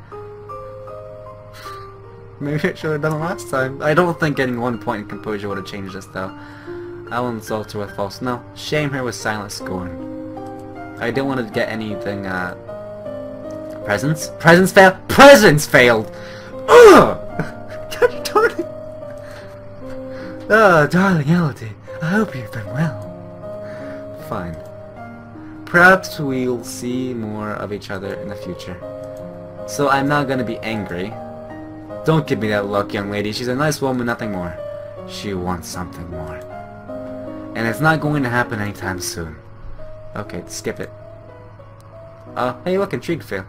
Maybe I should have done it last time. I don't think getting 1 point in composure would have changed this, though. I will insult her with false... No, shame her with silent scorn. I didn't want to get anything, Presents? Presents failed? Presents failed! Ugh! Darling! Oh, darling Elodie, I hope you've been well. Fine. Perhaps we'll see more of each other in the future. So I'm not gonna be angry. Don't give me that look, young lady. She's a nice woman, nothing more. She wants something more. And it's not going to happen anytime soon. Okay, skip it. Hey, look, intrigue fail.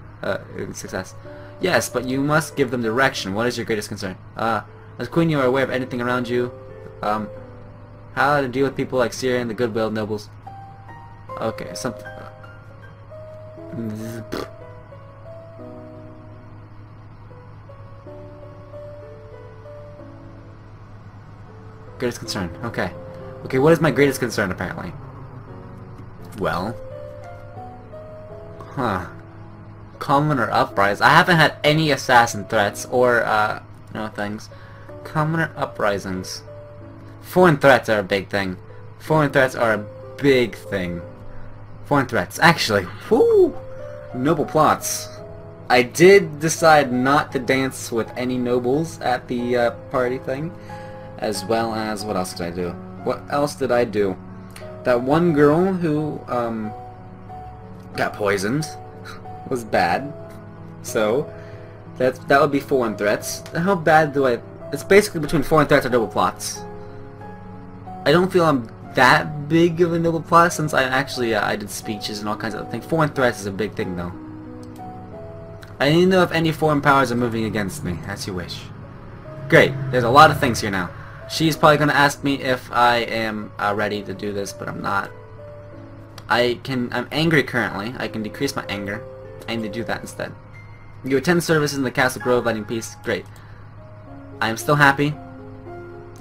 Success. Yes, but you must give them direction. What is your greatest concern? As queen, you are aware of anything around you. How to deal with people like Syria and the goodwill nobles. Okay, something. Greatest concern. Okay. Okay, what is my greatest concern, apparently? Well. Huh. Commoner uprising. I haven't had any assassin threats or, things. Commoner uprisings. Foreign threats are a big thing. Foreign threats are a big thing. Foreign threats. Actually, whoo! Noble plots. I did decide not to dance with any nobles at the, party thing. As well as, what else did I do? What else did I do? That one girl who, got poisoned was bad. So, that would be foreign threats. How bad do I... It's basically between foreign threats or double plots. I don't feel I'm that big of a noble plus since I actually I did speeches and all kinds of other things. Foreign threats is a big thing though. I need to know if any foreign powers are moving against me, as you wish. Great, there's a lot of things here now. She's probably going to ask me if I am ready to do this, but I'm not. I'm angry currently. I can decrease my anger. I need to do that instead. You attend services in the Castle Grove, lighting peace. Great. I am still happy.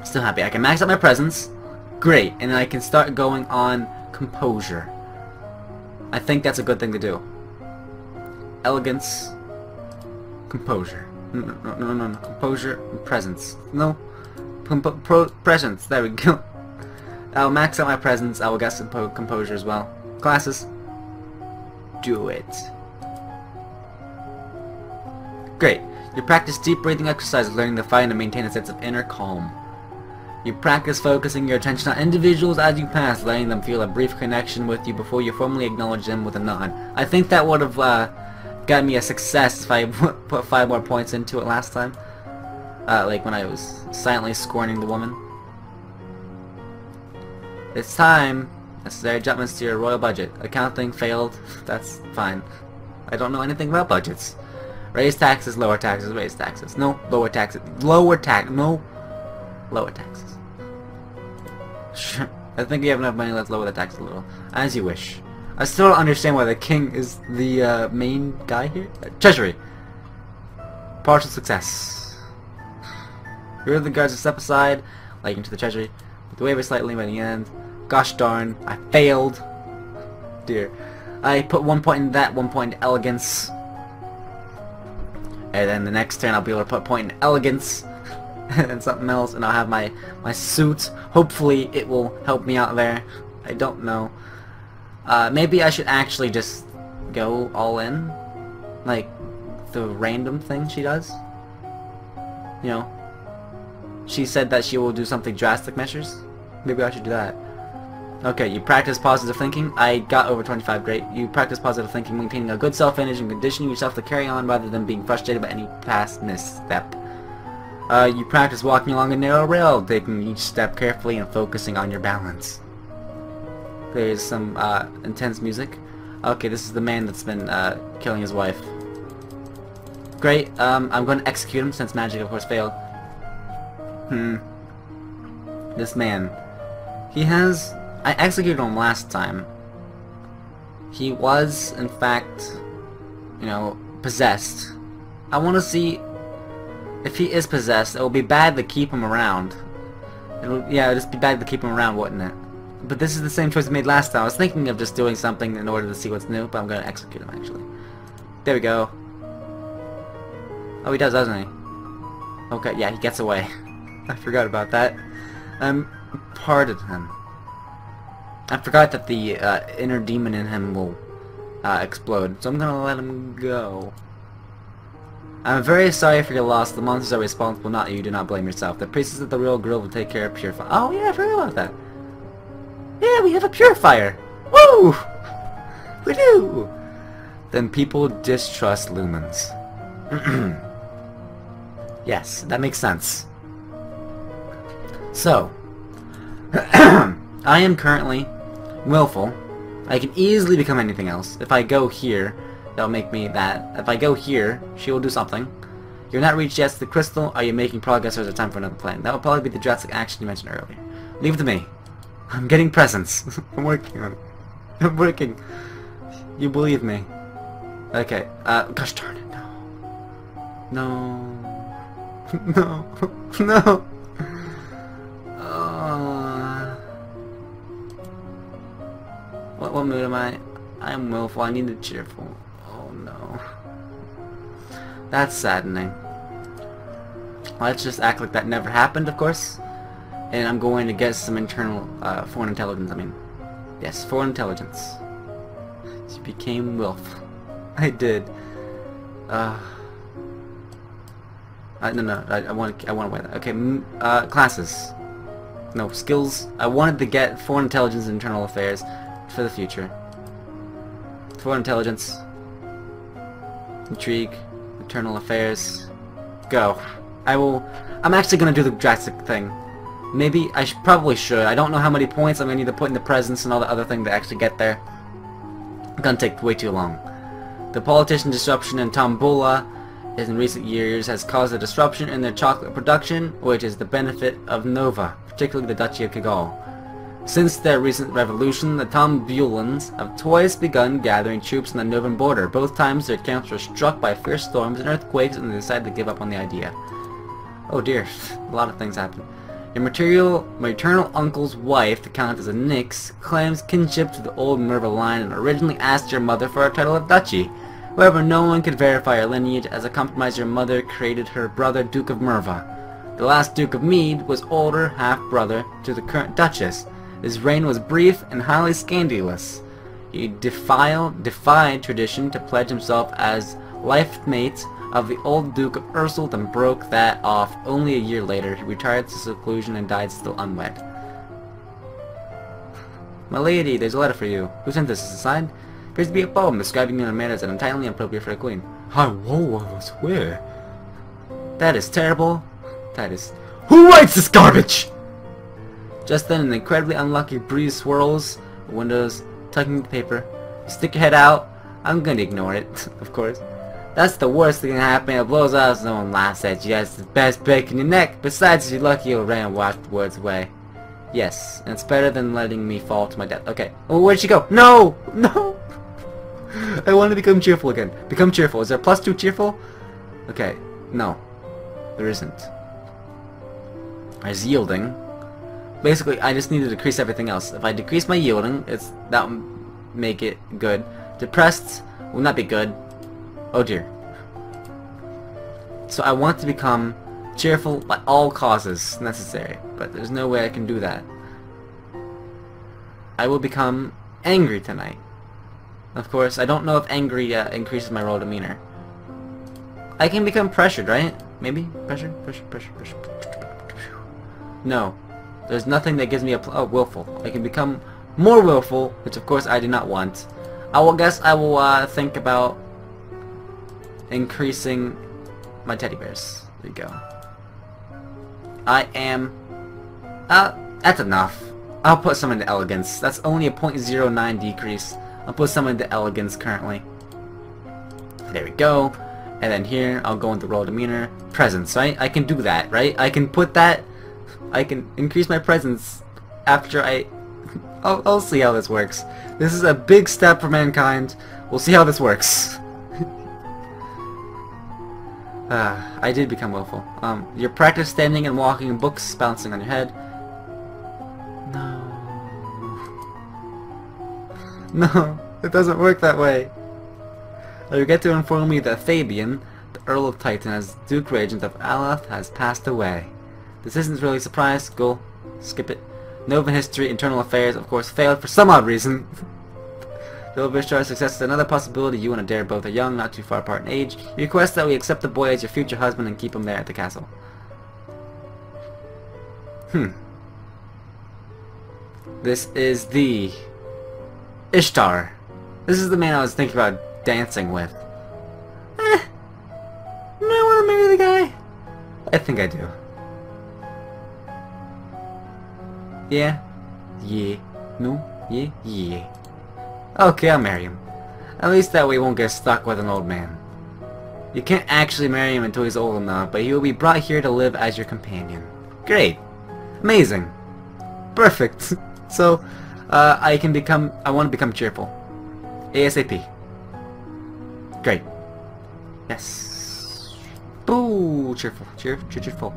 Still happy. I can max out my presence. Great. And then I can start going on composure. I think that's a good thing to do. Elegance. Composure. No. Composure and presence. No. Presence. There we go. I'll max out my presence. I will get some composure as well. Classes. Do it. Great. You practice deep breathing exercises, learning to find and maintain a sense of inner calm. You practice focusing your attention on individuals as you pass, letting them feel a brief connection with you before you formally acknowledge them with a nod. I think that would have got me a success if I put 5 more points into it last time. Like when I was silently scorning the woman. It's time. Necessary adjustments to your royal budget. Accounting failed. That's fine. I don't know anything about budgets. Raise taxes, lower taxes, raise taxes. No, lower taxes. No. Lower taxes. Sure. I think you have enough money, let's lower the taxes a little. As you wish. I still don't understand why the king is the main guy here. Treasury. Partial success. Here are the guards to step aside, like into the treasury. Put the waiver slightly by the end. Gosh darn, I failed. Dear. I put 1 point in that, 1 point in elegance. And then the next turn I'll be able to put a point in elegance. And something else, and I'll have my suit. Hopefully it will help me out there. I don't know. Maybe I should actually just go all in. Like, the random thing she does. You know. She said that she will do something drastic measures. Maybe I should do that. Okay, you practice positive thinking. I got over 25, great. You practice positive thinking, maintaining a good self-image and conditioning yourself to carry on rather than being frustrated by any past misstep. You practice walking along a narrow rail, taking each step carefully and focusing on your balance. There's some intense music. Okay, this is the man that's been killing his wife. Great, I'm going to execute him since magic of course failed. This man. He has... I executed him last time. He was, in fact, you know, possessed. I want to see if he is possessed. It will be bad to keep him around. It'll just be bad to keep him around, wouldn't it? But this is the same choice I made last time. I was thinking of just doing something in order to see what's new, but I'm going to execute him, actually. There we go. Oh, he does, doesn't he? Okay, yeah, he gets away. I forgot about that. Pardon him. I forgot that the inner demon in him will explode, so I'm gonna let him go. I'm very sorry for your loss. The monsters are responsible, not you. Do not blame yourself. The priestess at the Royal Grove will take care of purifying. Oh yeah, I forgot about that. Yeah, we have a purifier. Woo! We do. Then people distrust lumens. Yes, that makes sense. So, I am currently willful. I can easily become anything else. If I go here, that'll make me that. If I go here, she will do something. You're not reached yet to the crystal. Are you making progress or is it time for another plan? That will probably be the drastic action you mentioned earlier. Leave it to me. I'm getting presents. I'm working on it. I'm working. You believe me. Okay, gosh darn it, no. No. No. No. What mood am I? I am willful. I need to cheerful. Oh no. That's saddening. Let's just act like that never happened, of course. And I'm going to get some internal foreign intelligence. I mean, yes, foreign intelligence. She became willful. I did. No, I want to wear that. Okay, classes. No, skills. I wanted to get foreign intelligence and internal affairs for the future. Foreign intelligence. Intrigue. Internal affairs. Go. I'm actually going to do the drastic thing. Maybe I probably should. I don't know how many points I'm gonna need to put in the presents and all the other thing to actually get there. It's gonna take way too long. The politician disruption in Tombola in recent years has caused a disruption in their chocolate production, which is the benefit of Nova, particularly the Duchy of Kigal. Since their recent revolution, the Tombulans have twice begun gathering troops on the Novan border. Both times their camps were struck by fierce storms and earthquakes, and they decided to give up on the idea. Oh dear, a lot of things happen. Your maternal uncle's wife, the Countess of Nyx, claims kinship to the old Merva line and originally asked your mother for a title of duchy. However, no one could verify her lineage. As a compromise, your mother created her brother Duke of Merva. The last Duke of Mead was older half-brother to the current Duchess. His reign was brief and highly scandalous. He defied tradition to pledge himself as life mate of the old Duke of Ursul and broke that off only a year later. He retired to seclusion and died still unwed. My lady, there's a letter for you. Who sent this? Is it signed? Appears to be a poem describing your manners and entirely inappropriate for a queen. I swear. That is terrible. That is... Who writes this garbage? Just then an incredibly unlucky breeze swirls the windows, tugging the paper. You stick your head out. I'm gonna ignore it, of course. That's the worst thing that can happen. It blows out, no one laughs at you. That's the best break in your neck. Besides, if you're lucky, you'll ran and wash the words away. Yes, and it's better than letting me fall to my death. Okay. Oh, where'd she go? No! No! I want to become cheerful again. Become cheerful. Is there +2 cheerful? Okay. No. There isn't. There's yielding. Basically, I just need to decrease everything else. If I decrease my yielding, that will make it good. Depressed will not be good. Oh dear. So I want to become cheerful by all causes necessary, but there's no way I can do that. I will become angry tonight. Of course, I don't know if angry increases my raw demeanor. I can become pressured, right? Maybe? Pressure? No. There's nothing that gives me a willful. I can become more willful, which of course I do not want. I guess I will think about increasing my teddy bears. There you go. I am... that's enough. I'll put some into elegance. That's only a 0.09 decrease. I'll put some into elegance currently. There we go. And then here, I'll go into raw demeanor. Presence, right? I can do that, right? I can put that... I can increase my presence after I'll see how this works. This is a big step for mankind. We'll see how this works. I did become willful. Your practice standing and walking, books bouncing on your head. No. No, it doesn't work that way. I regret to inform you that Fabian, the Earl of Titan, as Duke Regent of Alath, has passed away. This isn't really a surprise. Go. Skip it. Nova history, internal affairs, of course, failed for some odd reason. Though Vishar's success is another possibility, you and Adair both are young, not too far apart in age. You request that we accept the boy as your future husband and keep him there at the castle. This is the... Ishtar. This is the man I was thinking about dancing with. Do I want to marry the guy? I think I do. Yeah. Yeah. No. Yeah. Yeah. Okay, I'll marry him. At least that way he won't get stuck with an old man. You can't actually marry him until he's old enough, but he will be brought here to live as your companion. Great. Amazing. Perfect. So, I want to become cheerful. ASAP. Great. Yes. Boo! Cheerful. Cheerful.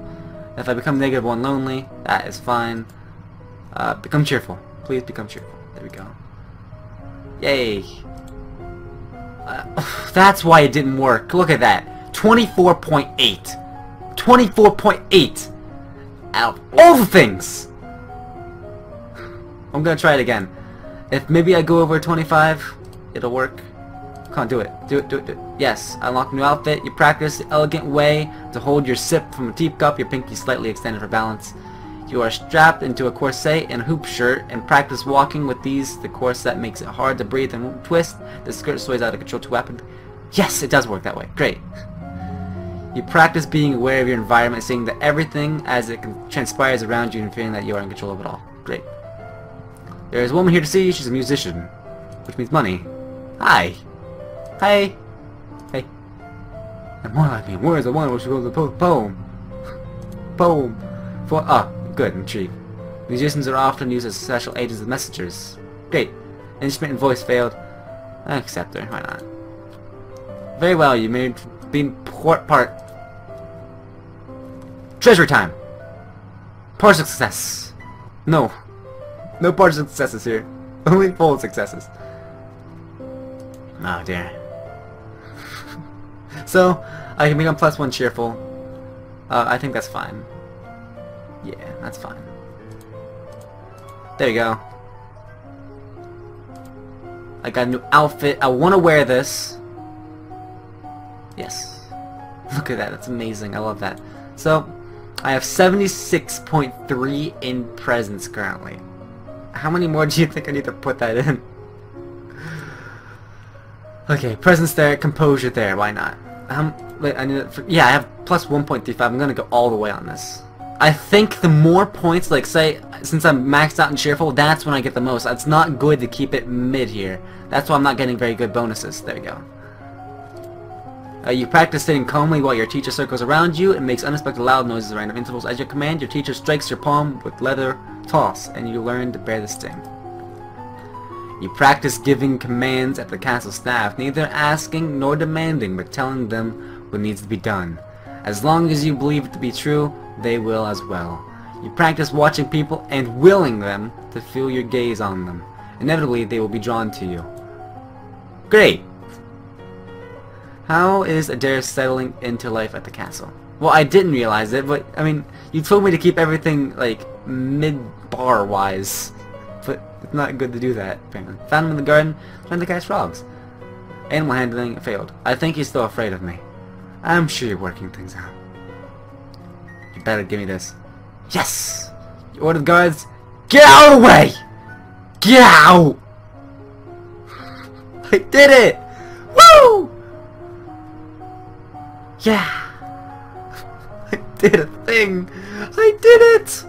If I become -1 lonely, that is fine. Become cheerful. Please become cheerful. There we go. Yay. That's why it didn't work. Look at that. 24.8. 24.8 out of all the things. I'm gonna try it again. If maybe I go over 25, it'll work. Come on, do it. Do it. Yes, unlock new outfit. You practice the elegant way to hold your sip from a teacup, your pinky slightly extended for balance. You are strapped into a corset and hoop shirt and practice walking with these. The corset makes it hard to breathe and twist. The skirt sways out of control too rapidly. Yes, it does work that way. Great. You practice being aware of your environment, seeing that everything as it transpires around you and feeling that you are in control of it all. Great. There is a woman here to see you. She's a musician, which means money. Hi. Hey. Hey. And more like me. Where's the one which goes the poem? Poem. For good. Intrigue. Musicians are often used as special agents and messengers. Great. Instrument and voice failed. I accept her. Why not? Very well. You may be part. Treasure time. Partial success. No. No partial successes here. Only full successes. Oh dear. So, I can become +1 cheerful. I think that's fine. Yeah, that's fine. There you go. I got a new outfit. I want to wear this. Yes. Look at that. That's amazing. I love that. So, I have 76.3 in presents currently. How many more do you think I need to put that in? Okay, presence there, composure there. Why not? Wait, I need it. Yeah, I have plus 1.35. I'm gonna go all the way on this. I think the more points, like say, since I'm maxed out in cheerful, that's when I get the most. It's not good to keep it mid here. That's why I'm not getting very good bonuses. There you go. You practice sitting calmly while your teacher circles around you and makes unexpected loud noises at random intervals. As you command, your teacher strikes your palm with leather toss, and you learn to bear the sting. You practice giving commands at the castle staff, neither asking nor demanding, but telling them what needs to be done. As long as you believe it to be true, they will as well. You practice watching people and willing them to feel your gaze on them. Inevitably, they will be drawn to you. Great! How is Adair settling into life at the castle? Well, I didn't realize it, but, I mean, you told me to keep everything, like, mid-bar wise. But it's not good to do that, apparently. Found him in the garden, trying to catch frogs. Animal handling failed. I think he's still afraid of me. I'm sure you're working things out. You better give me this. Yes! You ordered the guards. Get out of the way! Get out! I did it! Woo! Yeah! I did a thing! I did it!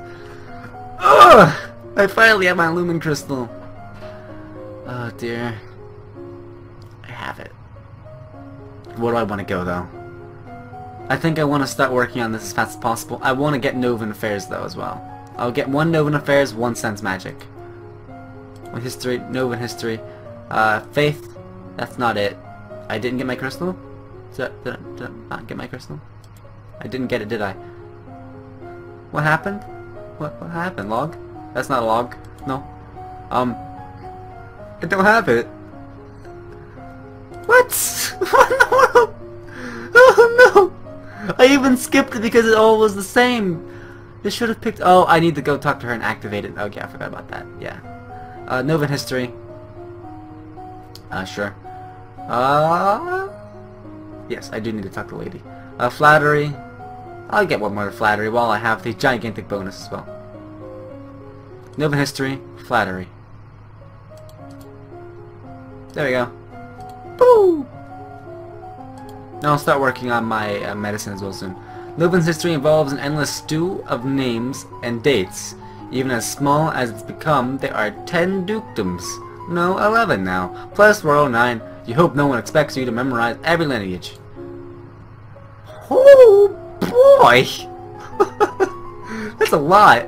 Ugh! I finally have my lumen crystal. Oh dear. I have it. Where do I want to go though? I think I want to start working on this as fast as possible. I want to get Novan Affairs though as well. I'll get 1 Novan Affairs, 1 Sense Magic. 1 History, Novan History. Faith, that's not it. I didn't get my crystal? Did I not get my crystal? I didn't get it, did I? What happened? What happened? Log? That's not a log. No. I don't have it. What? What in the world? Oh no! I even skipped it because it all was the same. This should have picked. Oh, I need to go talk to her and activate it. Okay, I forgot about that. Yeah. Novan History. Sure. Yes, I do need to talk to the lady. Flattery. I'll get 1 more flattery while I have the gigantic bonus as well. Novan History, flattery. There we go. Boo! Now I'll start working on my medicine as well soon. Novan's history involves an endless stew of names and dates. Even as small as it's become, there are 10 dukedoms. No, 11 now. Plus we're all 9. You hope no one expects you to memorize every lineage. Oh boy! That's a lot.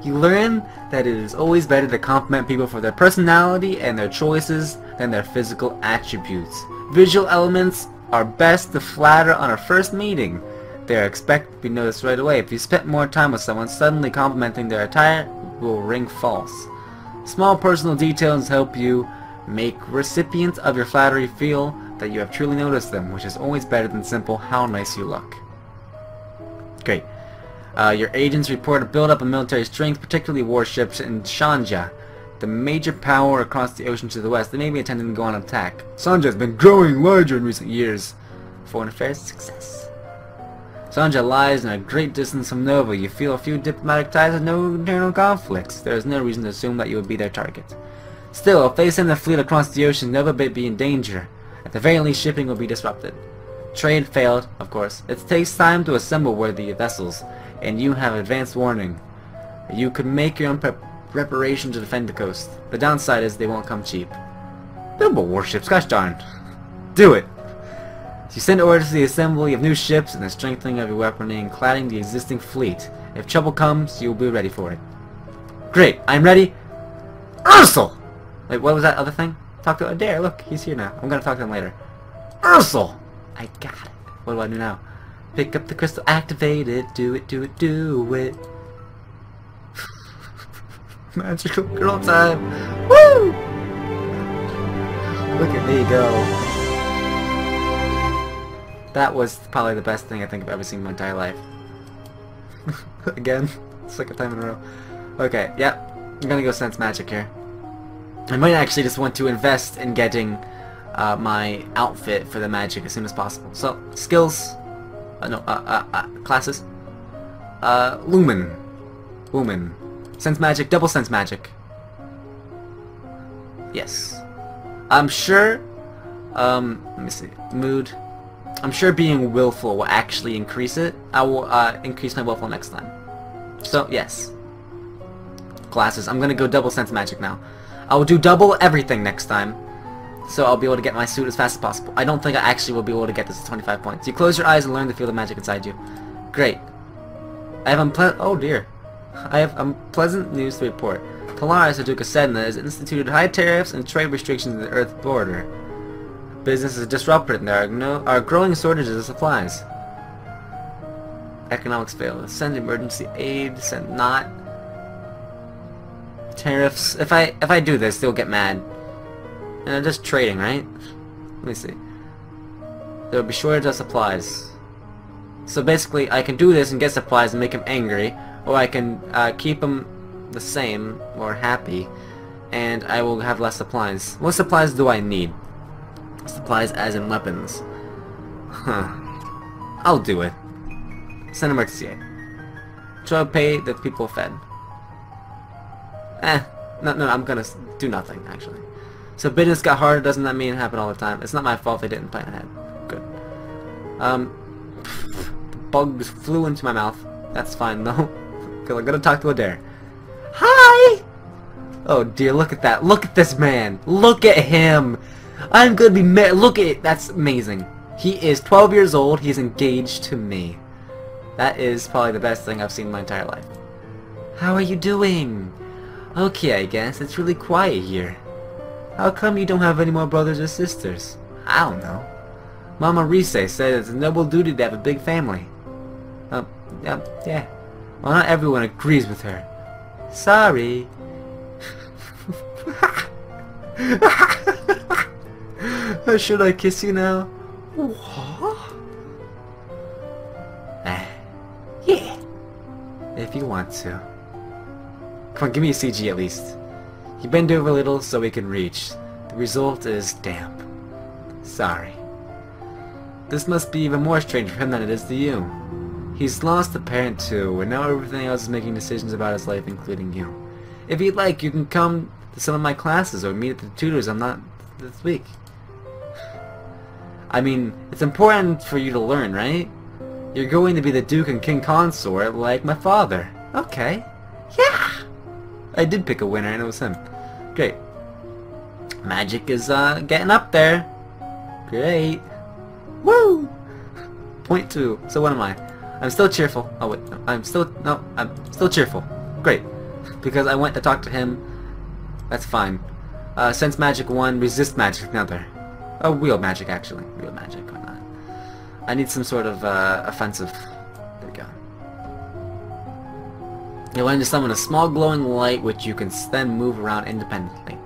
You learn that it is always better to compliment people for their personality and their choices than their physical attributes. Visual elements are best to flatter on a first meeting. They are expected to be noticed right away. If you spent more time with someone, suddenly complimenting their attire will ring false. Small personal details help you make recipients of your flattery feel that you have truly noticed them, which is always better than simple "how nice you look." Great. Your agents report a buildup of military strength, particularly warships in Shanja, the major power across the ocean to the west. They may be intending to go on attack. Shanja has been growing larger in recent years. Foreign affairs success. Shanja lies in a great distance from Nova. You feel a few diplomatic ties and no internal conflicts. There is no reason to assume that you would be their target. Still, if they send a fleet across the ocean, Nova may be in danger. At the very least, shipping will be disrupted. Trade failed, of course. It takes time to assemble worthy vessels, and you have advanced warning. You could make your own preparation to defend the coast. The downside is they won't come cheap. Build more warships, gosh darn. Do it! You send orders to the assembly of new ships and the strengthening of your weaponry and cladding the existing fleet. If trouble comes, you'll be ready for it. Great, I'm ready. Ursel! Wait, what was that other thing? Talk to Adair, look, he's here now. I'm gonna talk to him later. Ursel! I got it. What do I do now? Pick up the crystal, activate it, do it, do it, do it. Magical girl time. Woo! Look at me go. That was probably the best thing I think I've ever seen in my entire life. Again, second time in a row. Okay, yep. I'm gonna go sense magic here. I might actually just want to invest in getting my outfit for the magic as soon as possible. So, skills. Classes. Lumen. Lumen. Sense magic, double sense magic. Yes. I'm sure, let me see, mood. I'm sure being willful will actually increase it. I will increase my willful next time. So, yes. Classes. I'm gonna go double sense magic now. I will do double everything next time. So I'll be able to get my suit as fast as possible. I don't think I actually will be able to get this at 25 points. You close your eyes and learn to feel the magic inside you. Great. I have unpleasant news to report. Polaris, the Duke of Sedna, has instituted high tariffs and trade restrictions in the Earth border. Business is disrupted and there are growing shortages of supplies. Economics fail. Send emergency aid, send not. Tariffs. If I do this, they'll get mad. And I'm just trading, right? Let me see. There will be shortage of supplies. So basically, I can do this and get supplies and make him angry, or I can keep him the same or happy, and I will have less supplies. What supplies do I need? Supplies as in weapons. Huh. I'll do it. Send emergency aid. Try to pay the people fed. No, I'm gonna do nothing, actually. So business got harder, doesn't that mean it happened all the time? It's not my fault they didn't plan ahead. Good. The bugs flew into my mouth. That's fine, though. Because I'm gonna talk to Adair. Hi! Oh dear, look at that. Look at this man. Look at him. I'm gonna be married. Look at it. That's amazing. He is 12 years old. He's engaged to me. That is probably the best thing I've seen in my entire life. How are you doing? Okay, I guess. It's really quiet here. How come you don't have any more brothers or sisters? I don't know. Mama Rise said it's a noble duty to have a big family. Yeah. Well, not everyone agrees with her. Sorry. Should I kiss you now? What? Yeah. If you want to. Come on, give me a CG at least. You bend over a little so we can reach. The result is damp. Sorry. This must be even more strange for him than it is to you. He's lost a parent too, and now everything else is making decisions about his life, including you. If you'd like, you can come to some of my classes or meet at the tutors I'm not this week. I mean, it's important for you to learn, right? You're going to be the Duke and King Consort like my father. Okay. Yeah! I did pick a winner and it was him. Great. Magic is getting up there. Great. Woo! Point 2. So what am I? I'm still cheerful. Oh wait, no. I'm still cheerful. Great. Because I went to talk to him. That's fine. Sense magic 1, resist magic another. Oh, real magic actually. Real magic, why not? I need some sort of offensive. There we go. You'll learn to summon a small glowing light which you can then move around independently.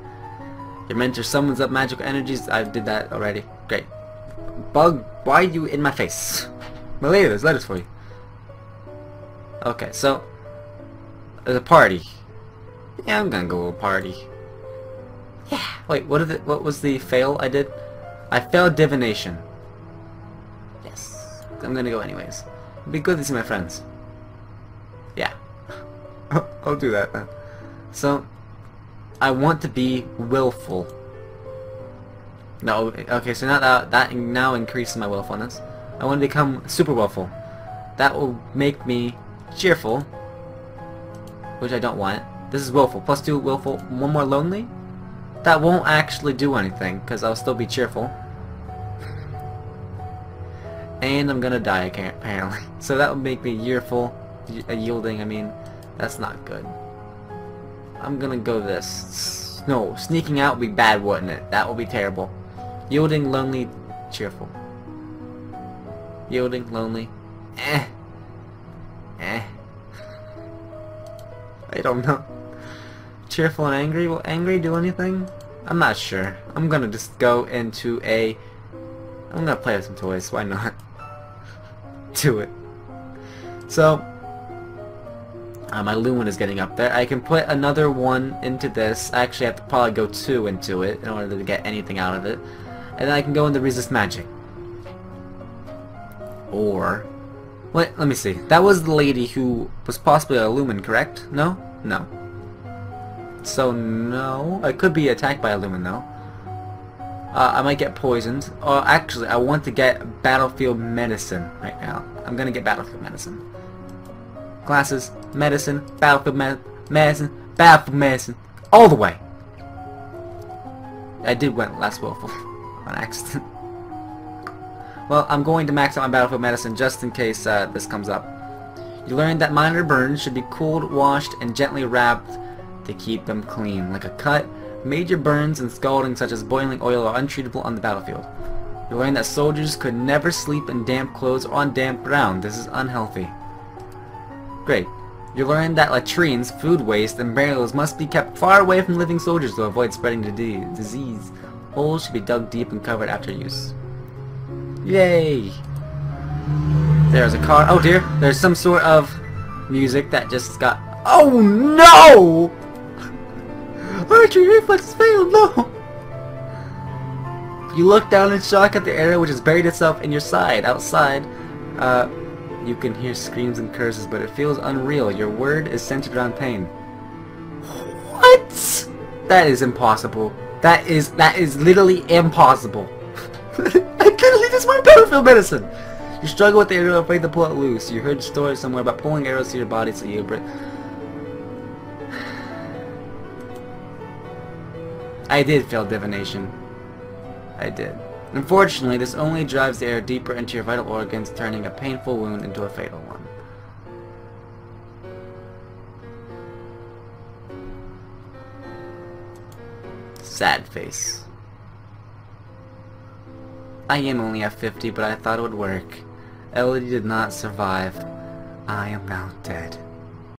Your mentor summons up magical energies. I did that already. Great. Bug, why are you in my face? Malaya, there's letters for you. Okay, so there's a party. Yeah, I'm gonna go to a party. Yeah. Wait, what was the fail I did? I failed divination. Yes. I'm gonna go anyways. It'd be good to see my friends. Yeah. I'll do that then. So, I want to be willful. No, okay, so now that now increases my willfulness. I want to become super willful. That will make me cheerful, which I don't want. This is willful. +2 willful. 1 more lonely? That won't actually do anything, because I'll still be cheerful. And I'm gonna die, apparently. So that will make me yielding, I mean, that's not good. I'm gonna go this. No, sneaking out would be bad, wouldn't it? That will be terrible. Yielding, lonely, cheerful. Yielding, lonely. Eh. I don't know. Cheerful and angry? Will angry do anything? I'm not sure. I'm gonna just go into a... I'm gonna play with some toys. Why not? Do it. So, my Lumen is getting up there. I can put another one into this. I actually have to probably go 2 into it in order to get anything out of it. And then I can go into Resist Magic. Or... Wait, let me see. That was the lady who was possibly a Lumen, correct? No? No. So, no. I could be attacked by a Lumen, though. I might get poisoned. Or, actually, I want to get Battlefield Medicine right now. I'm gonna get Battlefield Medicine. Glasses, medicine, Battlefield Medicine, Battlefield Medicine. All the way! I did went last willful. On accident. Well, I'm going to max out my Battlefield Medicine just in case this comes up. You learned that minor burns should be cooled, washed, and gently wrapped to keep them clean. Like a cut, major burns and scalding such as boiling oil are untreatable on the battlefield. You learned that soldiers could never sleep in damp clothes or on damp ground. This is unhealthy. Great. You learned that latrines, food waste, and burials must be kept far away from living soldiers to avoid spreading disease. Holes should be dug deep and covered after use. Yay! There's a car. Oh dear, there's some sort of music that just got... Oh no! Archery reflexes failed, no! You look down in shock at the arrow which has buried itself in your side. Outside, you can hear screams and curses, but it feels unreal. Your word is centered around pain. What? That is impossible. That is literally impossible. I couldn't leave this my Battlefield Medicine! You struggle with the arrow, afraid to pull it loose. You heard stories somewhere about pulling arrows to your body, so you... I did fail divination. I did. Unfortunately, this only drives the arrow deeper into your vital organs, turning a painful wound into a fatal one. Sad face. I am only at 50, but I thought it would work. Elodie did not survive. I am now dead.